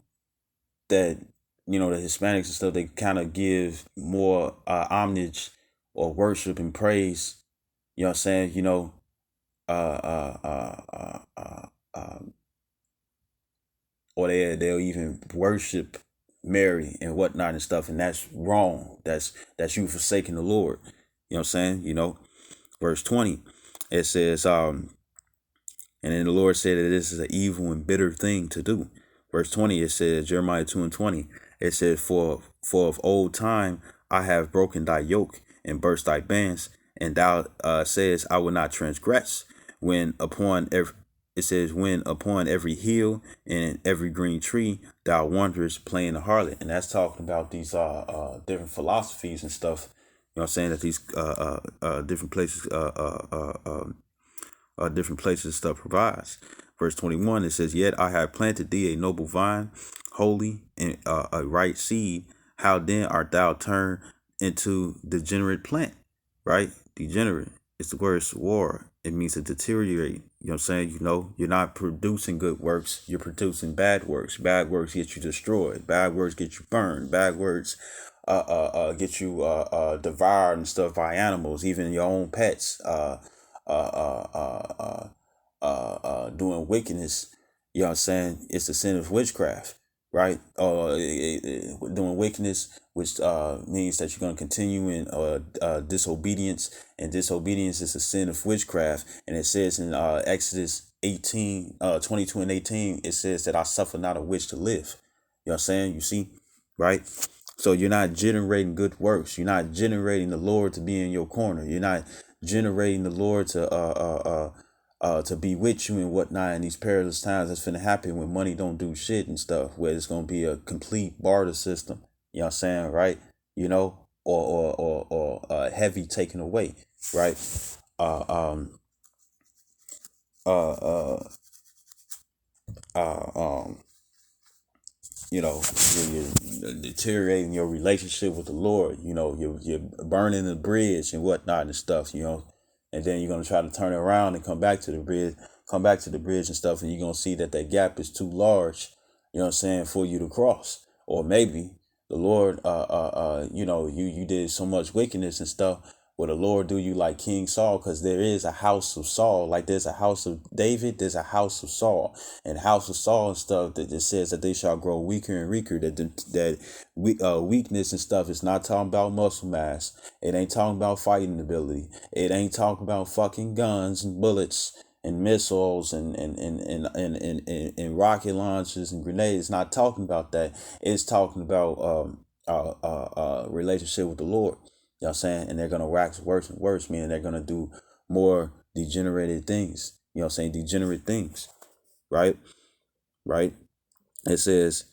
that the Hispanics and stuff, they kind of give more homage or worship and praise. You know what I'm saying? Or they'll even worship Mary and whatnot and stuff, and that's wrong. That's you forsaking the Lord. You know what I'm saying? Verse 20, it says, and then the Lord said that this is an evil and bitter thing to do. Verse 20, it says, Jeremiah 2 and 20, it says, For of old time I have broken thy yoke, and burst thy bands, and thou sayest, I will not transgress. When upon every It says, when upon every hill and every green tree thou wanderest playing the harlot. And that's talking about these different philosophies and stuff. You know what I'm saying? That these different places stuff provides. Verse 21, it says, yet I have planted thee a noble vine, holy and a right seed. How then art thou turned into degenerate plant? Right? Degenerate. It's the word war. It means to deteriorate. You know what I'm saying? You know, you're not producing good works. You're producing bad works. Bad works get you destroyed. Bad works get you burned. Bad works get you devoured and stuff by animals, even your own pets. Doing wickedness, you know what I'm saying? It's the sin of witchcraft, right? Doing wickedness, which means that you're going to continue in disobedience, and disobedience is a sin of witchcraft. And it says in Exodus 18, 22 and 18, it says that I suffer not a witch to live. You know what I'm saying? You see, right? So you're not generating good works. You're not generating the Lord to be in your corner. You're not generating the Lord to be with you and whatnot in these perilous times. That's finna happen when money don't do shit and stuff, where it's gonna be a complete barter system. You know what I'm saying, right? You know, or heavy taken away, right? Uh, um, uh, uh, uh, you know, you're deteriorating your relationship with the Lord. You know, you're burning the bridge and whatnot and stuff, you know, and then you're going to try to turn it around and come back to the bridge and stuff. And you're going to see that gap is too large, you know what I'm saying, for you to cross. Or maybe the Lord, you know, you did so much wickedness and stuff. Will the Lord do you like King Saul? Because there is a house of Saul. Like there's a house of David, there's a house of Saul. And house of Saul and stuff that it says that they shall grow weaker and weaker. Weakness and stuff is not talking about muscle mass. It ain't talking about fighting ability. It ain't talking about fucking guns and bullets and missiles and rocket launchers and grenades. It's not talking about that. It's talking about relationship with the Lord. You know what I'm saying? And they're going to wax worse and worse, meaning they're going to do more degenerated things. You know what I'm saying? Degenerate things, right? Right? It says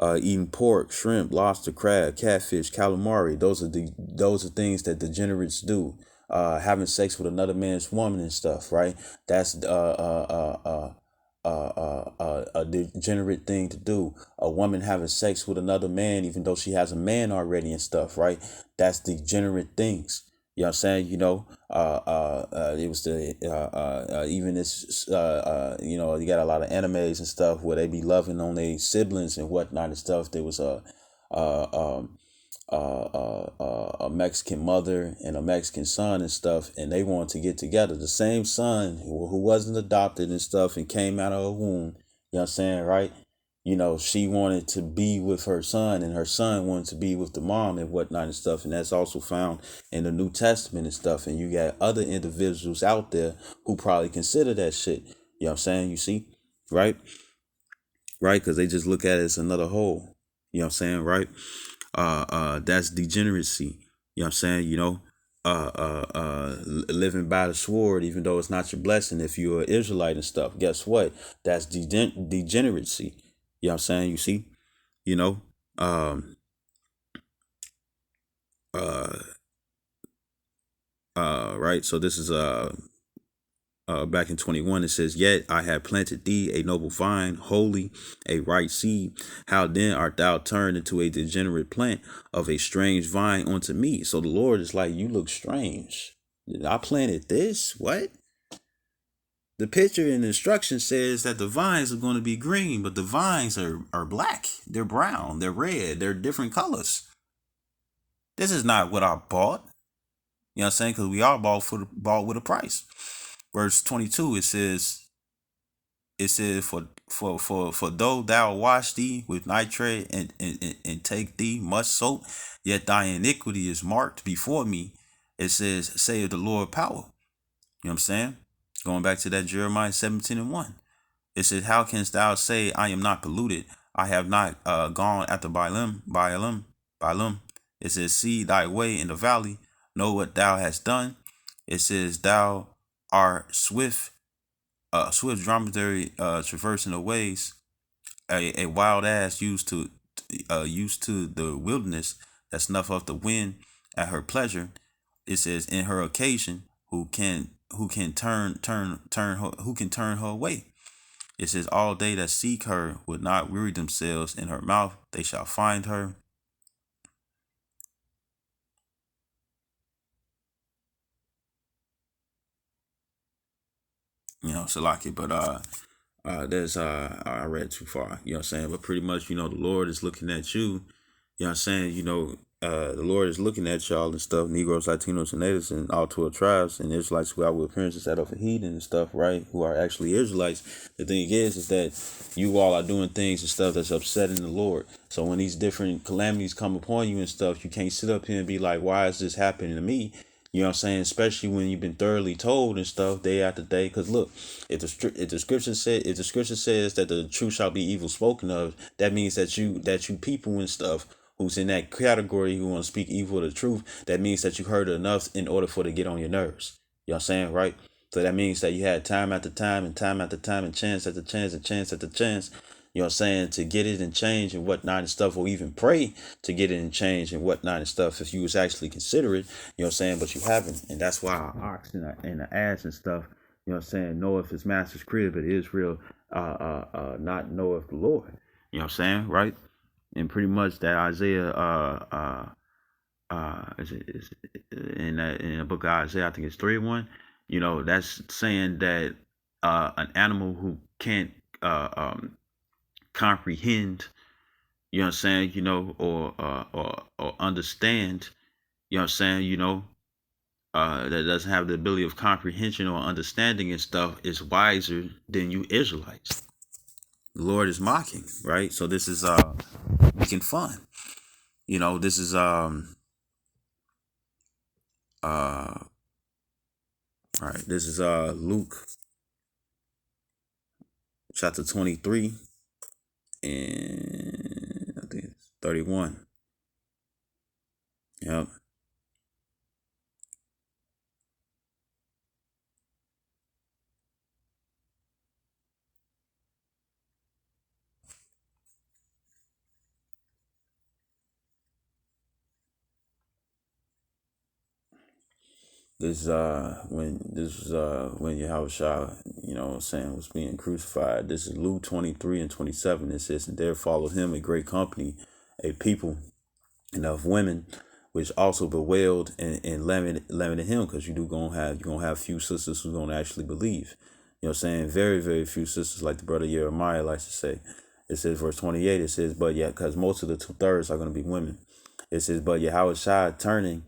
eating pork, shrimp, lobster, crab, catfish, calamari. Those are things that degenerates do. Having sex with another man's woman and stuff, right? That's a degenerate thing to do. A woman having sex with another man, even though she has a man already and stuff, right? That's degenerate things. You know what I'm saying? You know, it was even this, you know, you got a lot of animes and stuff where they be loving on their siblings and whatnot and stuff. There was a Mexican mother and a Mexican son and stuff, and they wanted to get together. The same son who wasn't adopted and stuff and came out of a womb. You know what I'm saying, right? You know, she wanted to be with her son, and her son wanted to be with the mom and whatnot and stuff. And that's also found in the New Testament and stuff. And you got other individuals out there who probably consider that shit. You know what I'm saying? You see, right? Right? Because they just look at it as another whole. You know what I'm saying? Right? That's degeneracy. You know what I'm saying? You know, living by the sword, even though it's not your blessing. If you're an Israelite and stuff, guess what? That's degeneracy. You know what I'm saying? You see, you know, right. So this is back in 21, it says, yet I have planted thee a noble vine, holy, a right seed. How then art thou turned into a degenerate plant of a strange vine unto me? So the Lord is like, you look strange. I planted this. What? The picture and instruction says that the vines are going to be green, but the vines are black. They're brown. They're red. They're different colors. This is not what I bought. You know what I'm saying? Because we all bought with a price. Verse 22, it says, for though thou wash thee with nitrate and take thee much soap, yet thy iniquity is marked before me. It says, say of the Lord power. You know what I'm saying? Going back to that Jeremiah 17:1. It says, how canst thou say I am not polluted? I have not gone after Baalim. It says, see thy way in the valley, know what thou hast done. It says, thou art swift, swift dromedary, traversing the ways, a wild ass used to the wilderness that snuff up the wind at her pleasure. It says, in her occasion, who can turn her away. It says, all they that seek her would not weary themselves. In her mouth they shall find her. Salaki, but there's I read too far, you know what I'm saying? But pretty much, the Lord is looking at you, you know what I'm saying? The Lord is looking at y'all and stuff, Negroes, Latinos, and natives, and all 12 tribes, and Israelites who are with appearances that of a heathen and stuff, right? Who are actually Israelites. The thing is that you all are doing things and stuff that's upsetting the Lord. So when these different calamities come upon you and stuff, you can't sit up here and be like, why is this happening to me? You know what I'm saying? Especially when you've been thoroughly told and stuff day after day. Because look, if the scripture says that the truth shall be evil spoken of, that means that you people and stuff who's in that category who want to speak evil of the truth, that means that you heard enough in order for it to get on your nerves. You know what I'm saying, right? So that means that you had time after time and time after time and chance after chance and chance after chance, you know what I'm saying, to get it and change and whatnot and stuff, or even pray to get it and change and whatnot and stuff if you was actually considerate, you know what I'm saying, but you haven't. And that's why I asked and the ass and stuff, you know what I'm saying, know if his master's crib, but Israel not know of the Lord. You know what I'm saying, right? And pretty much that Isaiah is in the book of Isaiah, I think it's 3:1. That's saying that an animal who can't comprehend, you know what I'm saying, or understand, you know what I'm saying, that doesn't have the ability of comprehension or understanding and stuff is wiser than you Israelites. The Lord is mocking, right? So this is making fun. This is right. This is Luke chapter 23 and I think it's 31. Yep. This when Yahushua, was being crucified. This is Luke 23 and 27. It says, and there followed him a great company, a people, and of women, which also bewailed and lamented him, because you're gonna have few sisters who's gonna actually believe. You know what I'm saying? Very, very few sisters, like the brother Jeremiah likes to say. It says, verse 28, it says, but yeah, because most of the 2/3 are gonna be women. It says, but Yahushua turning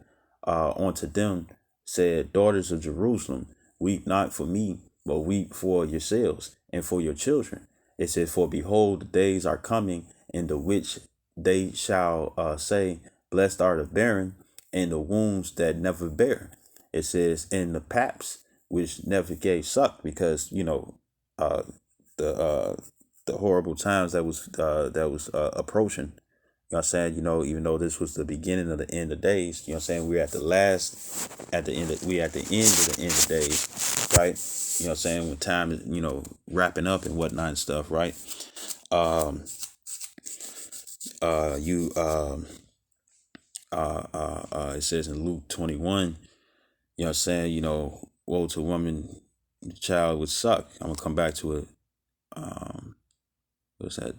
onto them said, daughters of Jerusalem, weep not for me, but weep for yourselves and for your children. It says, for behold, the days are coming in the which they shall say, blessed are the barren and the wombs that never bear. It says, in the paps which never gave suck, because the horrible times that was approaching. You know what I'm saying? Even though this was the beginning of the end of days, you know what I'm saying? We're at the end of the end of days, right? You know what I'm saying? When time is, wrapping up and whatnot and stuff, right? It says in Luke 21, you know what I'm saying? Woe to a woman, the child would suck. I'm gonna come back to it. What's that?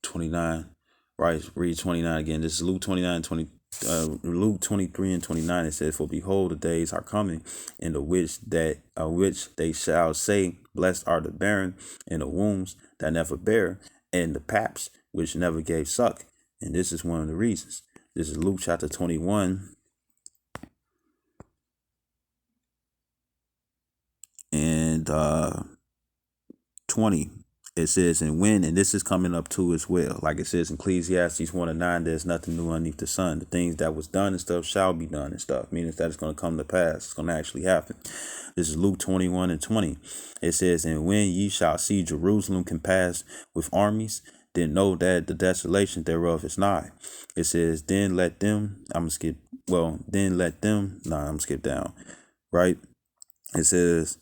29. Right, read 29 again. This is Luke 29, Luke 23 and 29. It says, for behold, the days are coming in the which they shall say, blessed are the barren and the wombs that never bear, and the paps which never gave suck. And this is one of the reasons. This is Luke chapter 21 and 20. It says, and this is coming up too as well. Like it says in Ecclesiastes 1:9, there's nothing new underneath the sun. The things that was done and stuff shall be done and stuff. Meaning that it's going to come to pass. It's going to actually happen. This is Luke 21 and 20. It says, and when ye shall see Jerusalem compassed with armies, then know that the desolation thereof is nigh. It says, then let them, I'm going to skip then let them. Nah, I'm skip down. Right. It says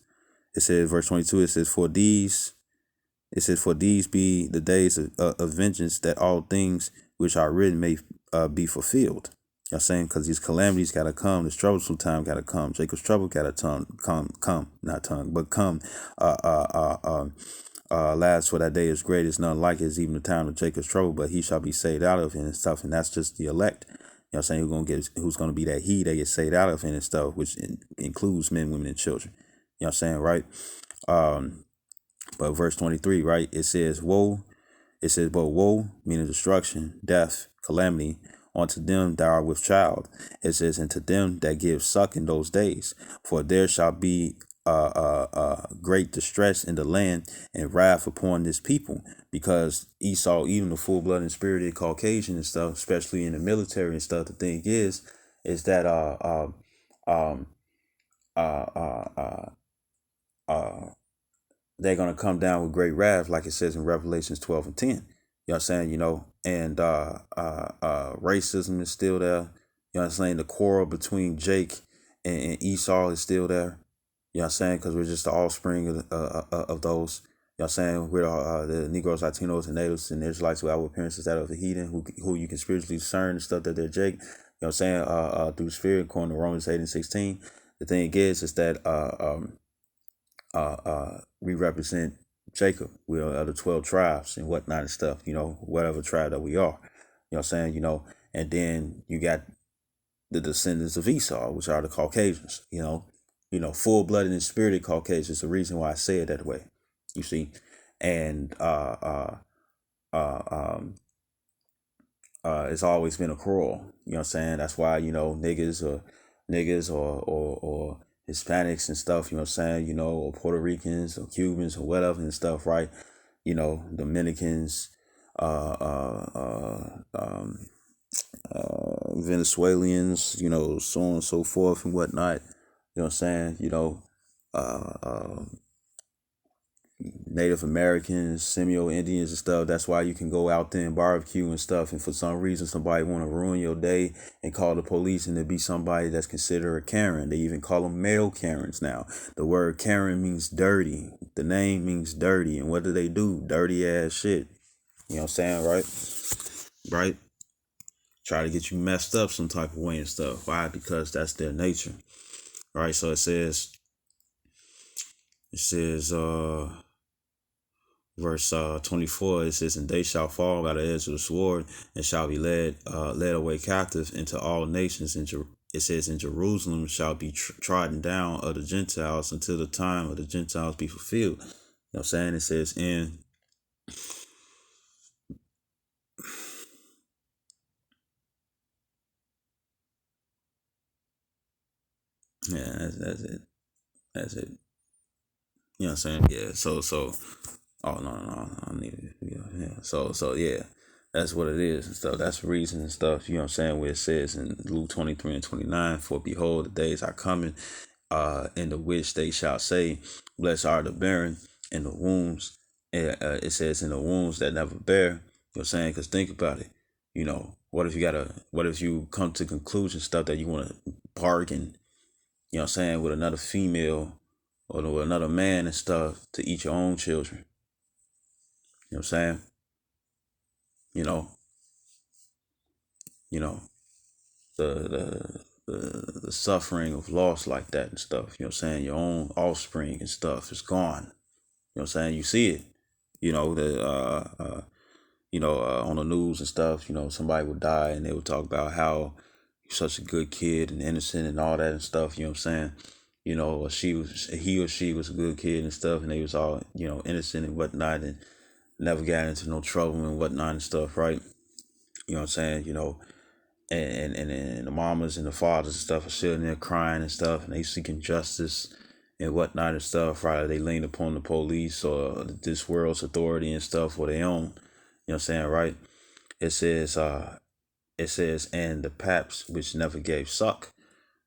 verse 22. It says for these be the days of vengeance, that all things which are written may be fulfilled. You know what I'm saying? Because these calamities got to come. This troublesome time got to come. Jacob's trouble got to come. Last for that day is great. It's none like it. It's even the time of Jacob's trouble, but he shall be saved out of it and stuff. And that's just the elect. You know what I'm saying? Who's going to be that he that gets saved out of it and stuff, which includes men, women, and children. You know what I'm saying? Right? But verse 23, right? It says, woe. It says, but woe, meaning destruction, death, calamity, unto them that are with child. It says, and to them that give suck in those days. For there shall be great distress in the land and wrath upon this people. Because Esau, even the full-blooded and spirited Caucasian and stuff, especially in the military and stuff, the thing is that they're going to come down with great wrath, like it says in Revelations 12 and 10. You know what I'm saying? You know, and racism is still there. You know what I'm saying? The quarrel between Jake and Esau is still there. You know what I'm saying? Because we're just the offspring of those. You know what I'm saying? We're the Negroes, Latinos, and Natives, and Israelites who our appearances that of the heathen, who you can spiritually discern and stuff that they're Jake. You know what I'm saying? Through spirit, according to Romans 8 and 16. The thing is that we represent Jacob. We are the 12 tribes and whatnot and stuff, you know, whatever tribe that we are. You know what I'm saying? You know, and then you got the descendants of Esau, which are the Caucasians, you know, full-blooded and spirited Caucasians. The reason why I say it that way, you see. And it's always been a crawl, you know what I'm saying? That's why, you know, niggas or Hispanics and stuff, you know what I'm saying, you know, or Puerto Ricans or Cubans or whatever and stuff, right? You know, Dominicans, Venezuelans, you know, so on and so forth and whatnot. You know what I'm saying? You know, Native Americans, Semio Indians and stuff. That's why you can go out there and barbecue and stuff. And for some reason, somebody want to ruin your day and call the police, and there be somebody that's considered a Karen. They even call them male Karens now. The word Karen means dirty. The name means dirty. And what do? Dirty ass shit. You know what I'm saying? Right? Try to get you messed up some type of way and stuff. Why? Because that's their nature. Right? So it says, verse 24, it says, and they shall fall by the edge of the sword and shall be led away captive into all nations. It says, in Jerusalem shall be trodden down of the Gentiles until the time of the Gentiles be fulfilled. You know what I'm saying? It says that's it. That's it. You know what I'm saying? Yeah. So. Oh no! I need it. Yeah. So yeah, that's what it is and stuff. That's the reason and stuff. You know what I'm saying? Where it says in Luke 23 and 29, for behold, the days are coming, in the which they shall say, blessed are the barren and the wombs. It says in the wombs that never bear. You know what I'm saying? Because think about it. You know, what if you come to conclusion stuff that you want to bargain, you know what I'm saying, with another female or with another man and stuff to eat your own children. You know what I'm saying? You know, the suffering of loss like that and stuff. You know what I'm saying? Your own offspring and stuff is gone. You know what I'm saying? You see it. You know, on the news and stuff, you know, somebody would die and they would talk about how you're such a good kid and innocent and all that and stuff, you know what I'm saying? You know, or he or she was a good kid and stuff, and they was all, you know, innocent and whatnot and never got into no trouble and whatnot and stuff, right? You know what I'm saying? You know, and the mamas and the fathers and stuff are sitting there crying and stuff, and they seeking justice and whatnot and stuff, right? They lean upon the police or this world's authority and stuff for their own. You know what I'm saying, right? It says, and the paps which never gave suck.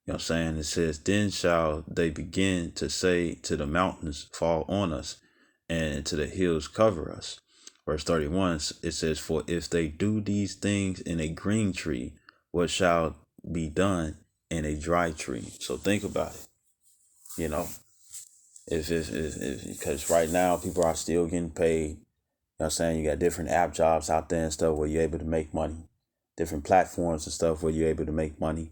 You know what I'm saying? It says, then shall they begin to say to the mountains, fall on us, and to the hills cover us. Verse 31, it says, for if they do these things in a green tree, what shall be done in a dry tree. So think about it. You know, if because right now people are still getting paid. You know what I'm saying? You got different app jobs out there and stuff where you're able to make money. Different platforms and stuff where you're able to make money.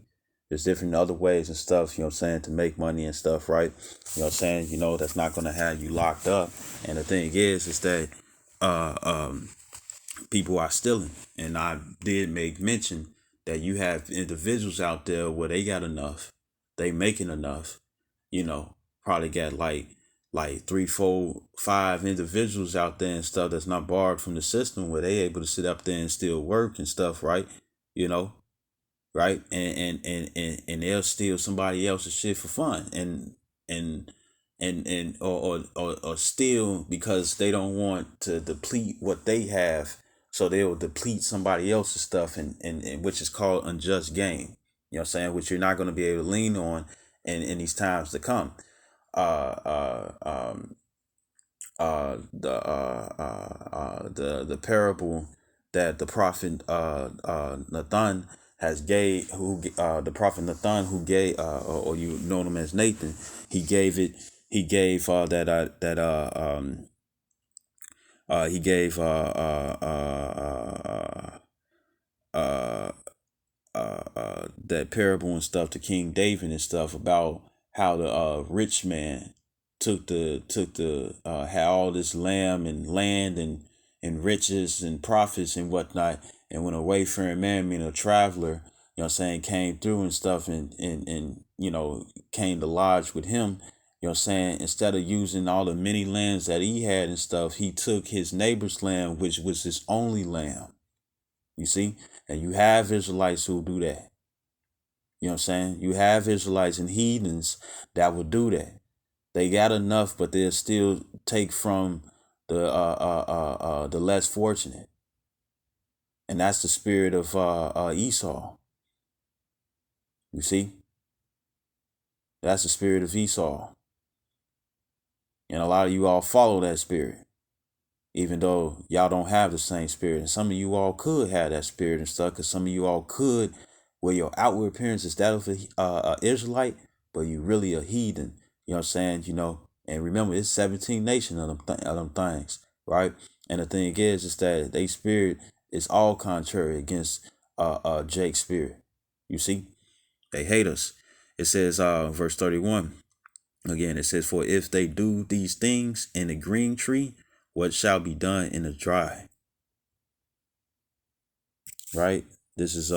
There's different other ways and stuff, you know what I'm saying, to make money and stuff, right? You know what I'm saying? You know, that's not going to have you locked up. And the thing is that people are stealing. And I did make mention that you have individuals out there where they got enough. They making enough, you know, probably got like 3, 4, 5 individuals out there and stuff that's not borrowed from the system where they able to sit up there and still work and stuff, right? You know, right? And they'll steal somebody else's shit for fun and or steal because they don't want to deplete what they have, so they'll deplete somebody else's stuff and which is called unjust gain. You know what I'm saying? Which you're not going to be able to lean on in these times to come. Uh, uh, um, the parable that the prophet Nathan has gave, who the prophet Nathan who gave, or you know him as Nathan, he gave it. He gave he gave that parable and stuff to King David and stuff about how the rich man had all this lamb and land and riches and profits and whatnot, and when a wayfaring man, meaning a traveler, you know what I'm saying, came through and stuff and you know, came to lodge with him, you know what I'm saying, instead of using all the many lands that he had and stuff, he took his neighbor's land, which was his only land. You see? And you have Israelites who do that. You know what I'm saying? You have Israelites and heathens that will do that. They got enough, but they'll still take from the less fortunate. And that's the spirit of Esau. You see? That's the spirit of Esau. And a lot of you all follow that spirit, even though y'all don't have the same spirit. And some of you all could have that spirit and stuff, because some of you all could, where your outward appearance is that of a Israelite, but you really a heathen. You know what I'm saying? You know, and remember, it's 17 nations of them things, right? And the thing is that they spirit is all contrary against Jake's spirit. You see, they hate us. It says, verse 31. Again, it says, for if they do these things in the green tree, what shall be done in the dry? Right? This is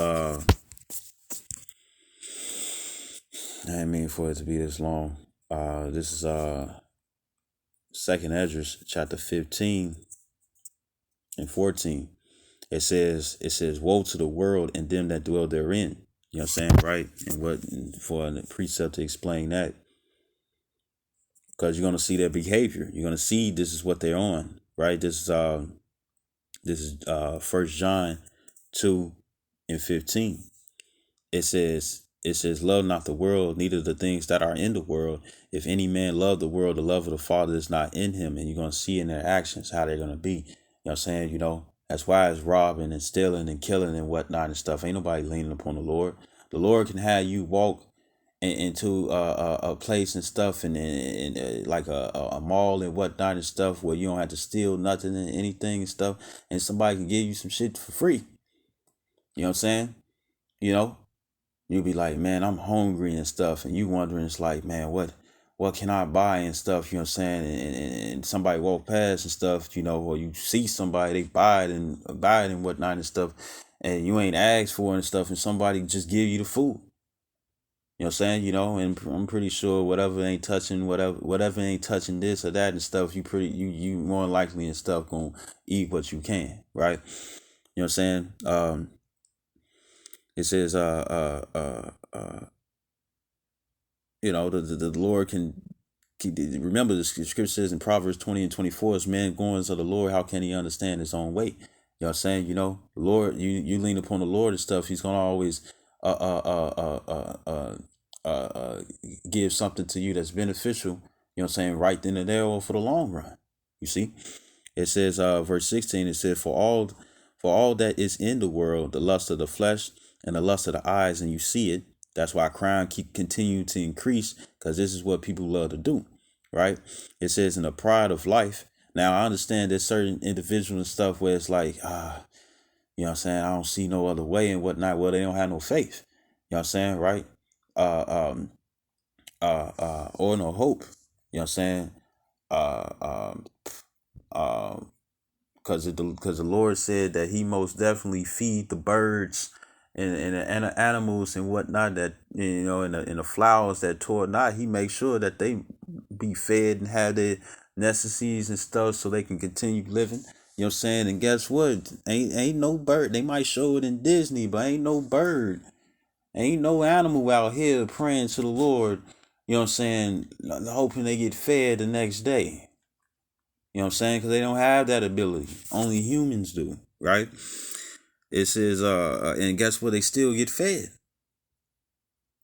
I didn't mean for it to be this long. This is 2nd Esdras chapter 15 and 14. It says, woe to the world and them that dwell therein. You know what I'm saying? Right? And what for a precept to explain that. Because you're gonna see their behavior. You're gonna see this is what they're on. Right? This is 1 John 2 and 15. It says, love not the world, neither the things that are in the world. If any man love the world, the love of the Father is not in him. And you're going to see in their actions how they're going to be. You know what I'm saying? You know, that's why it's robbing and stealing and killing and whatnot and stuff. Ain't nobody leaning upon the Lord. The Lord can have you walk into a place and stuff and like a mall and whatnot and stuff where you don't have to steal nothing and anything and stuff. And somebody can give you some shit for free. You know what I'm saying? You know? You'll be like, man, I'm hungry and stuff. And you wondering, it's like, man, what can I buy and stuff? You know what I'm saying? And somebody walk past and stuff, you know, or you see somebody, they buy it and whatnot and stuff. And you ain't asked for it and stuff. And somebody just give you the food. You know what I'm saying? You know, and I'm pretty sure whatever ain't touching this or that and stuff, you more likely and stuff gonna eat what you can, right? You know what I'm saying? It says, you know, the Lord can remember the scripture says in Proverbs 20 and 24, as man goings of the Lord, how can he understand his own way? You know what I'm saying? You know, the Lord, you lean upon the Lord and stuff, he's gonna always give something to you that's beneficial, you know what I'm saying, right then and there, or for the long run. You see? It says verse 16, it says, for all that is in the world, the lust of the flesh and the lust of the eyes, and you see it. That's why crime keep continuing to increase, because this is what people love to do, right? It says in the pride of life. Now I understand there's certain individuals and stuff where it's like, you know what I'm saying, I don't see no other way and whatnot. Well, they don't have no faith. You know what I'm saying, right? Or no hope. You know what I'm saying? Because the Lord said that He most definitely feed the birds and the animals and whatnot, that and the flowers that tore not. He makes sure that they be fed and have their necessities and stuff so they can continue living. You know what I'm saying? And guess what? Ain't no bird. They might show it in Disney, but ain't no bird. Ain't no animal out here praying to the Lord. You know what I'm saying? Hoping they get fed the next day. You know what I'm saying? Because they don't have that ability. Only humans do, right? It says, and guess what? They still get fed.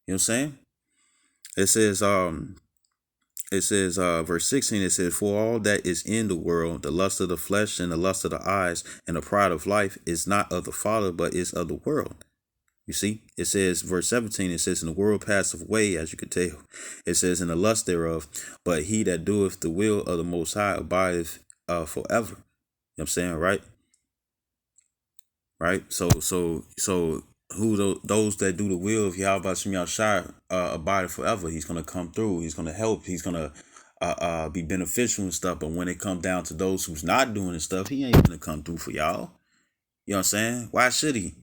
You know what I'm saying? It says, verse 16, it says, for all that is in the world, the lust of the flesh and the lust of the eyes and the pride of life is not of the Father, but is of the world. You see, it says, verse 17, it says, in the world passeth away, as you could tell. It says, in the lust thereof, but he that doeth the will of the Most High abideth forever. You know what I'm saying, right? Right? So who those that do the will of Yahweh Shem Yahshai abideth forever. He's going to come through. He's going to help. He's going to be beneficial and stuff. But when it comes down to those who's not doing this stuff, he ain't going to come through for y'all. You know what I'm saying? Why should he?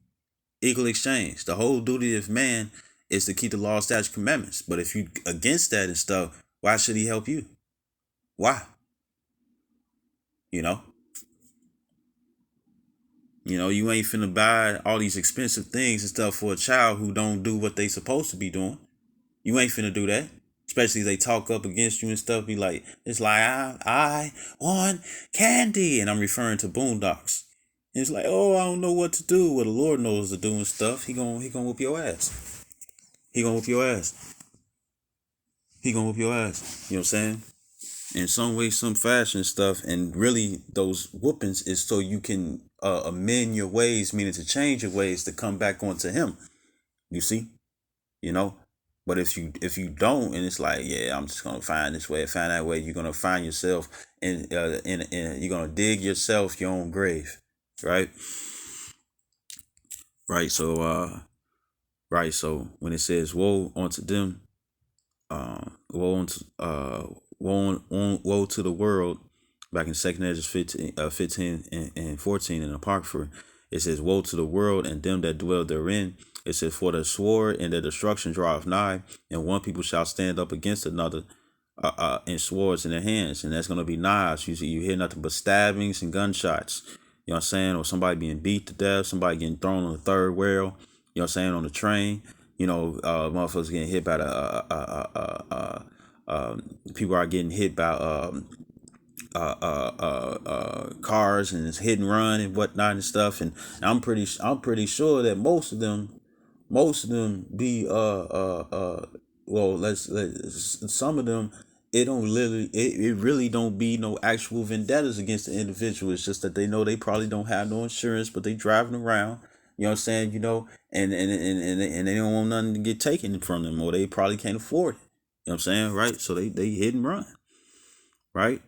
Equal exchange. The whole duty of man is to keep the law, statutes, commandments. But if you against that and stuff, why should he help you? Why? You know? You ain't finna buy all these expensive things and stuff for a child who don't do what they supposed to be doing. You ain't finna do that. Especially if they talk up against you and stuff. Be like, it's like, I want candy. And I'm referring to Boondocks. And it's like, oh, I don't know what to do. Well, the Lord knows to do and stuff. He gonna whoop your ass. He gonna whoop your ass. He gonna whoop your ass. You know what I'm saying? In some way, some fashion stuff. And really, those whoopings is so you can amend your ways, meaning to change your ways to come back onto him. You see? But if you don't, and it's like, yeah, I'm just gonna find this way, find that way, you're gonna find yourself in you're gonna dig yourself your own grave, right? Right. So when it says woe unto them, woe to the world, back in 2nd Ezra 15 and 14 in Apocrypha, it says, woe to the world and them that dwell therein. It says, for the sword and the destruction draweth nigh, and one people shall stand up against another, and swords in their hands, and that's going to be knives. You hear nothing but stabbings and gunshots. You know what I'm saying? Or somebody being beat to death, somebody getting thrown on the third rail. You know what I'm saying? On the train. Motherfuckers getting hit by people are getting hit by cars and it's hit and run and whatnot and stuff. And I'm pretty sure that most of them be some of them, it really don't be no actual vendettas against the individual. It's just that they know they probably don't have no insurance, but they driving around, you know what I'm saying, and they don't want nothing to get taken from them, or they probably can't afford it. You know what I'm saying, right? So they hit and run, right?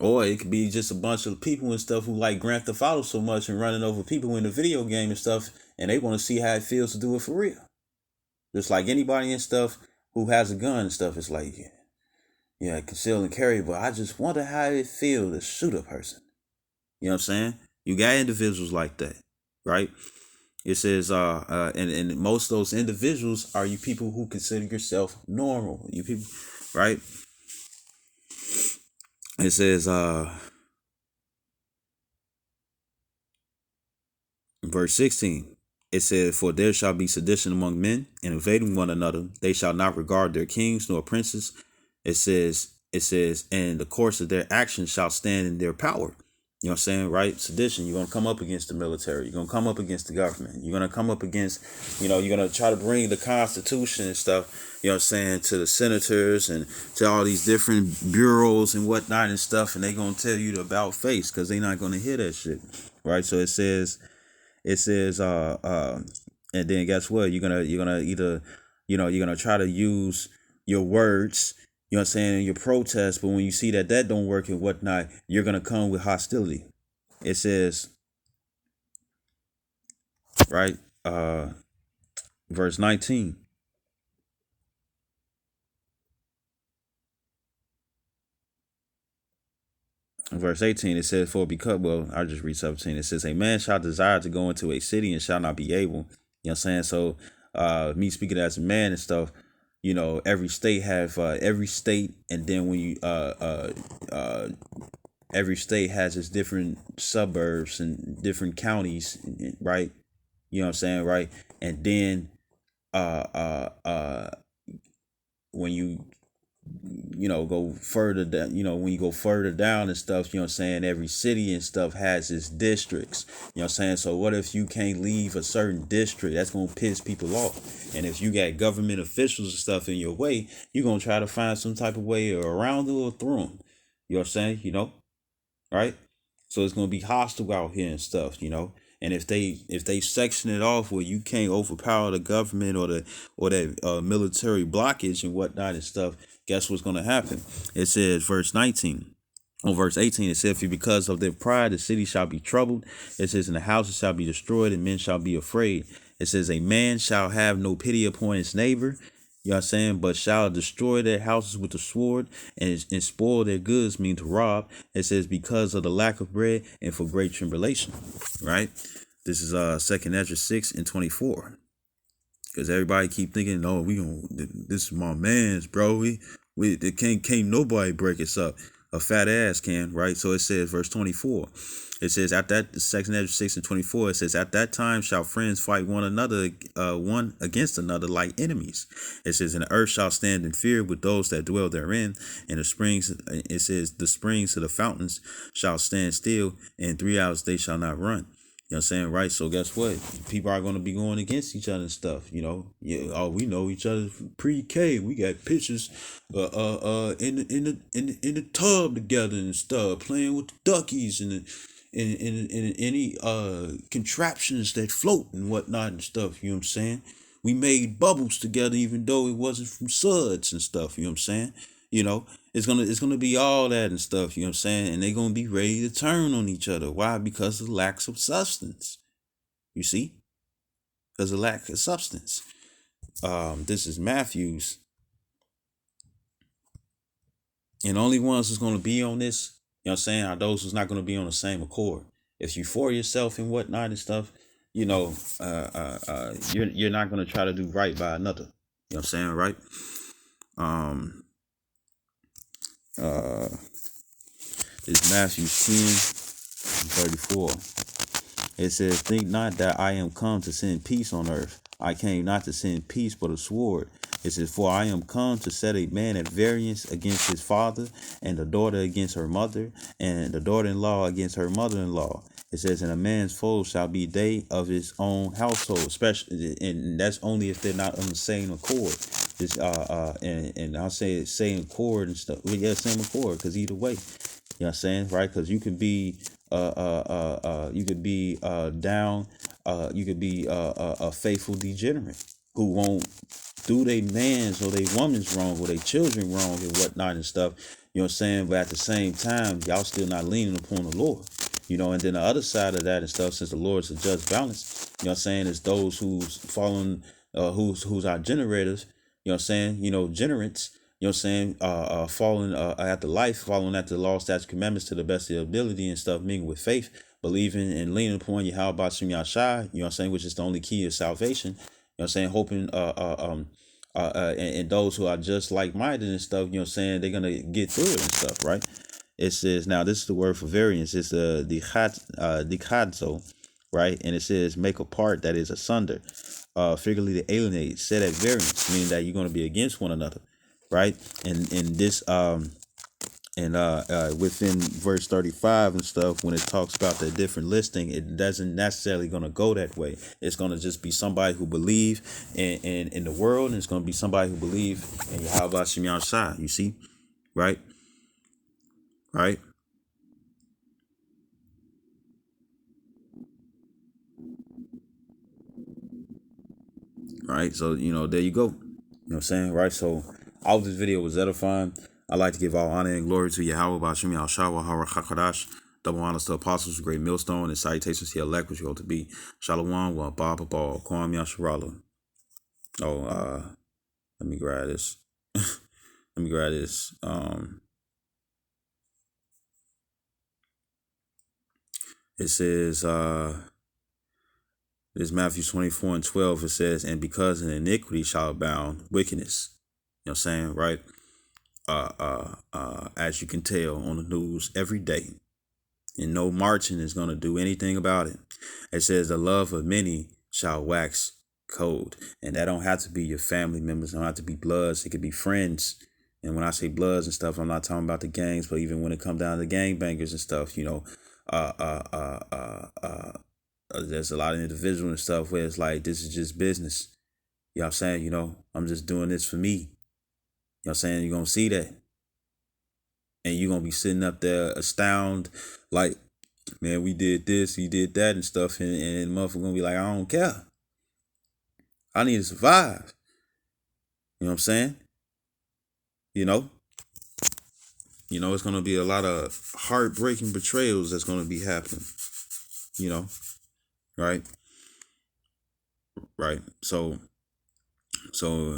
Or it could be just a bunch of people and stuff who like Grand Theft Auto so much and running over people in the video game and stuff, and they want to see how it feels to do it for real. Just like anybody and stuff who has a gun and stuff, it's like, yeah, conceal and carry, but I just wonder how it feels to shoot a person. You know what I'm saying? You got individuals like that, right? It says, and most of those individuals are you people who consider yourself normal. You people, right? It says, verse 16, it says, for there shall be sedition among men, and invading one another. They shall not regard their kings nor princes. It says, and the course of their actions shall stand in their power. You know what I'm saying, right? Sedition, you're going to come up against the military. You're going to come up against the government. You're going to come up against, you're going to try to bring the Constitution and stuff, you know what I'm saying, to the senators and to all these different bureaus and whatnot and stuff, and they're going to tell you the about face because they're not going to hear that shit, right? So it says, and And then guess what? You're gonna either, you're gonna try to use your words, you know what I'm saying, in your protest, but when you see that don't work and whatnot, you're gonna come with hostility. It says, right, verse 19. Verse 18, it says, for because, well, I'll just read 17. It says, a man shall desire to go into a city and shall not be able. You know what I'm saying? So, me speaking as a man and stuff, every state have, every state, and then when you, every state has its different suburbs and different counties, right? You know what I'm saying? Right. And then, when go further down, when you go further down and stuff, you know what I'm saying, every city and stuff has its districts, you know what I'm saying. So what if you can't leave a certain district? That's gonna piss people off. And if you got government officials and stuff in your way, you're gonna try to find some type of way around it or through them, you know what I'm saying, right? So it's gonna be hostile out here and stuff, And if they section it off where you can't overpower the government or that military blockage and whatnot and stuff, guess what's gonna happen? It says verse 19. On verse 18, it says, because of their pride, the city shall be troubled. It says, and the houses shall be destroyed, and men shall be afraid. It says, a man shall have no pity upon his neighbor. You know what I'm saying? But shall destroy their houses with the sword and spoil their goods, mean to rob. It says, because of the lack of bread and for great tribulation. Right? This is 2nd Ezra 6:24. Because everybody keep thinking, no, this is my man's, bro. We can't nobody break us up. A fat ass can, right? So it says, verse 24. It says, at that 2nd Ezra 6:24, it says, at that time shall friends fight one another, one against another like enemies. It says, and the earth shall stand in fear with those that dwell therein, and the springs, it says, the springs to the fountains shall stand still, and in 3 hours they shall not run. You know what I'm saying? Right. So guess what? People are going to be going against each other and stuff, Yeah. Oh, we know each other from pre-K. We got pictures in the tub together and stuff, playing with the duckies and any contraptions that float and whatnot and stuff, you know what I'm saying? We made bubbles together even though it wasn't from suds and stuff, you know what I'm saying? You know, it's gonna be all that and stuff, you know what I'm saying? And they're gonna be ready to turn on each other. Why? Because of lack of substance. You see? Because of lack of substance. This is Matthew's. And the only ones who's gonna be on this, you know what I'm saying, are those who's not gonna be on the same accord. If you for yourself and whatnot and stuff, you're not gonna try to do right by another. You know what I'm saying, right? It's Matthew 10:34. It says, think not that I am come to send peace on earth. I came not to send peace, but a sword. It says, for I am come to set a man at variance against his father, and the daughter against her mother, and the daughter-in-law against her mother-in-law. It says, and a man's foes shall be they of his own household, especially, and that's only if they're not on the same accord. This and I'll say same accord and stuff. Well, yeah, same accord, because either way, you know what I'm saying, right? Because you could be down, you could be a faithful degenerate who won't do their man's or their woman's wrong or their children wrong and whatnot and stuff. You know what I'm saying? But at the same time, y'all still not leaning upon the Lord. And then the other side of that and stuff, since the Lord's a just balance, you know what I'm saying, is those who's following, who's our generators, you know what I'm saying, generates, you know what I'm saying, following after life, following after the law, statutes, commandments to the best of their ability and stuff, meaning with faith, believing and leaning upon Yahweh Shem Yahshai, you know what I'm saying, which is the only key of salvation, you know what I'm saying, hoping, and those who are just like-minded and stuff, you know what I'm saying, they're going to get through it and stuff, right? It says, now this is the word for variance. It's dikadzo, right? And it says, make a part that is asunder, figuratively to alienate, set at variance, meaning that you're going to be against one another, right? And this, within verse 35 and stuff, when it talks about the different listing, it doesn't necessarily going to go that way. It's going to just be somebody who believe in the world, and it's going to be somebody who believe in Yahweh Shem Yahshai, you see, right? Right. Right? So, there you go. You know what I'm saying? Right? So, I hope this video was edifying. I'd like to give all honor and glory to Yahweh, Bashim Yahshua, Hara Chakadash. Double honors to apostles, great millstone, and salutations to your elect, which you ought to be. Shalom, wa Baba Ball, Kwam Yasharala. Oh, let me grab this. Let me grab this. It says, it's Matthew 24:12. It says, and because in iniquity shall abound wickedness. You know what I'm saying? Right? As you can tell on the news every day. And no marching is going to do anything about it. It says the love of many shall wax cold. And that don't have to be your family members. It don't have to be bloods. It could be friends. And when I say bloods and stuff, I'm not talking about the gangs, but even when it comes down to gangbangers and stuff, there's a lot of individuals and stuff where it's like, this is just business. You know what I'm saying? I'm just doing this for me. You know what I'm saying? You're going to see that. And you're going to be sitting up there astounded, like, man, we did this, we did that and stuff. And the motherfucker going to be like, I don't care. I need to survive. You know what I'm saying? It's going to be a lot of heartbreaking betrayals that's going to be happening. Right? Right. So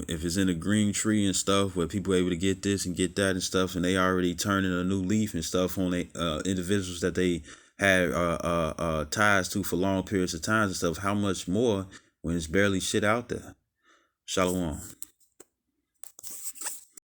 if it's in a green tree and stuff where people are able to get this and get that and stuff, and they already turning a new leaf and stuff on individuals that they had ties to for long periods of time and stuff, how much more when it's barely shit out there? Shalom.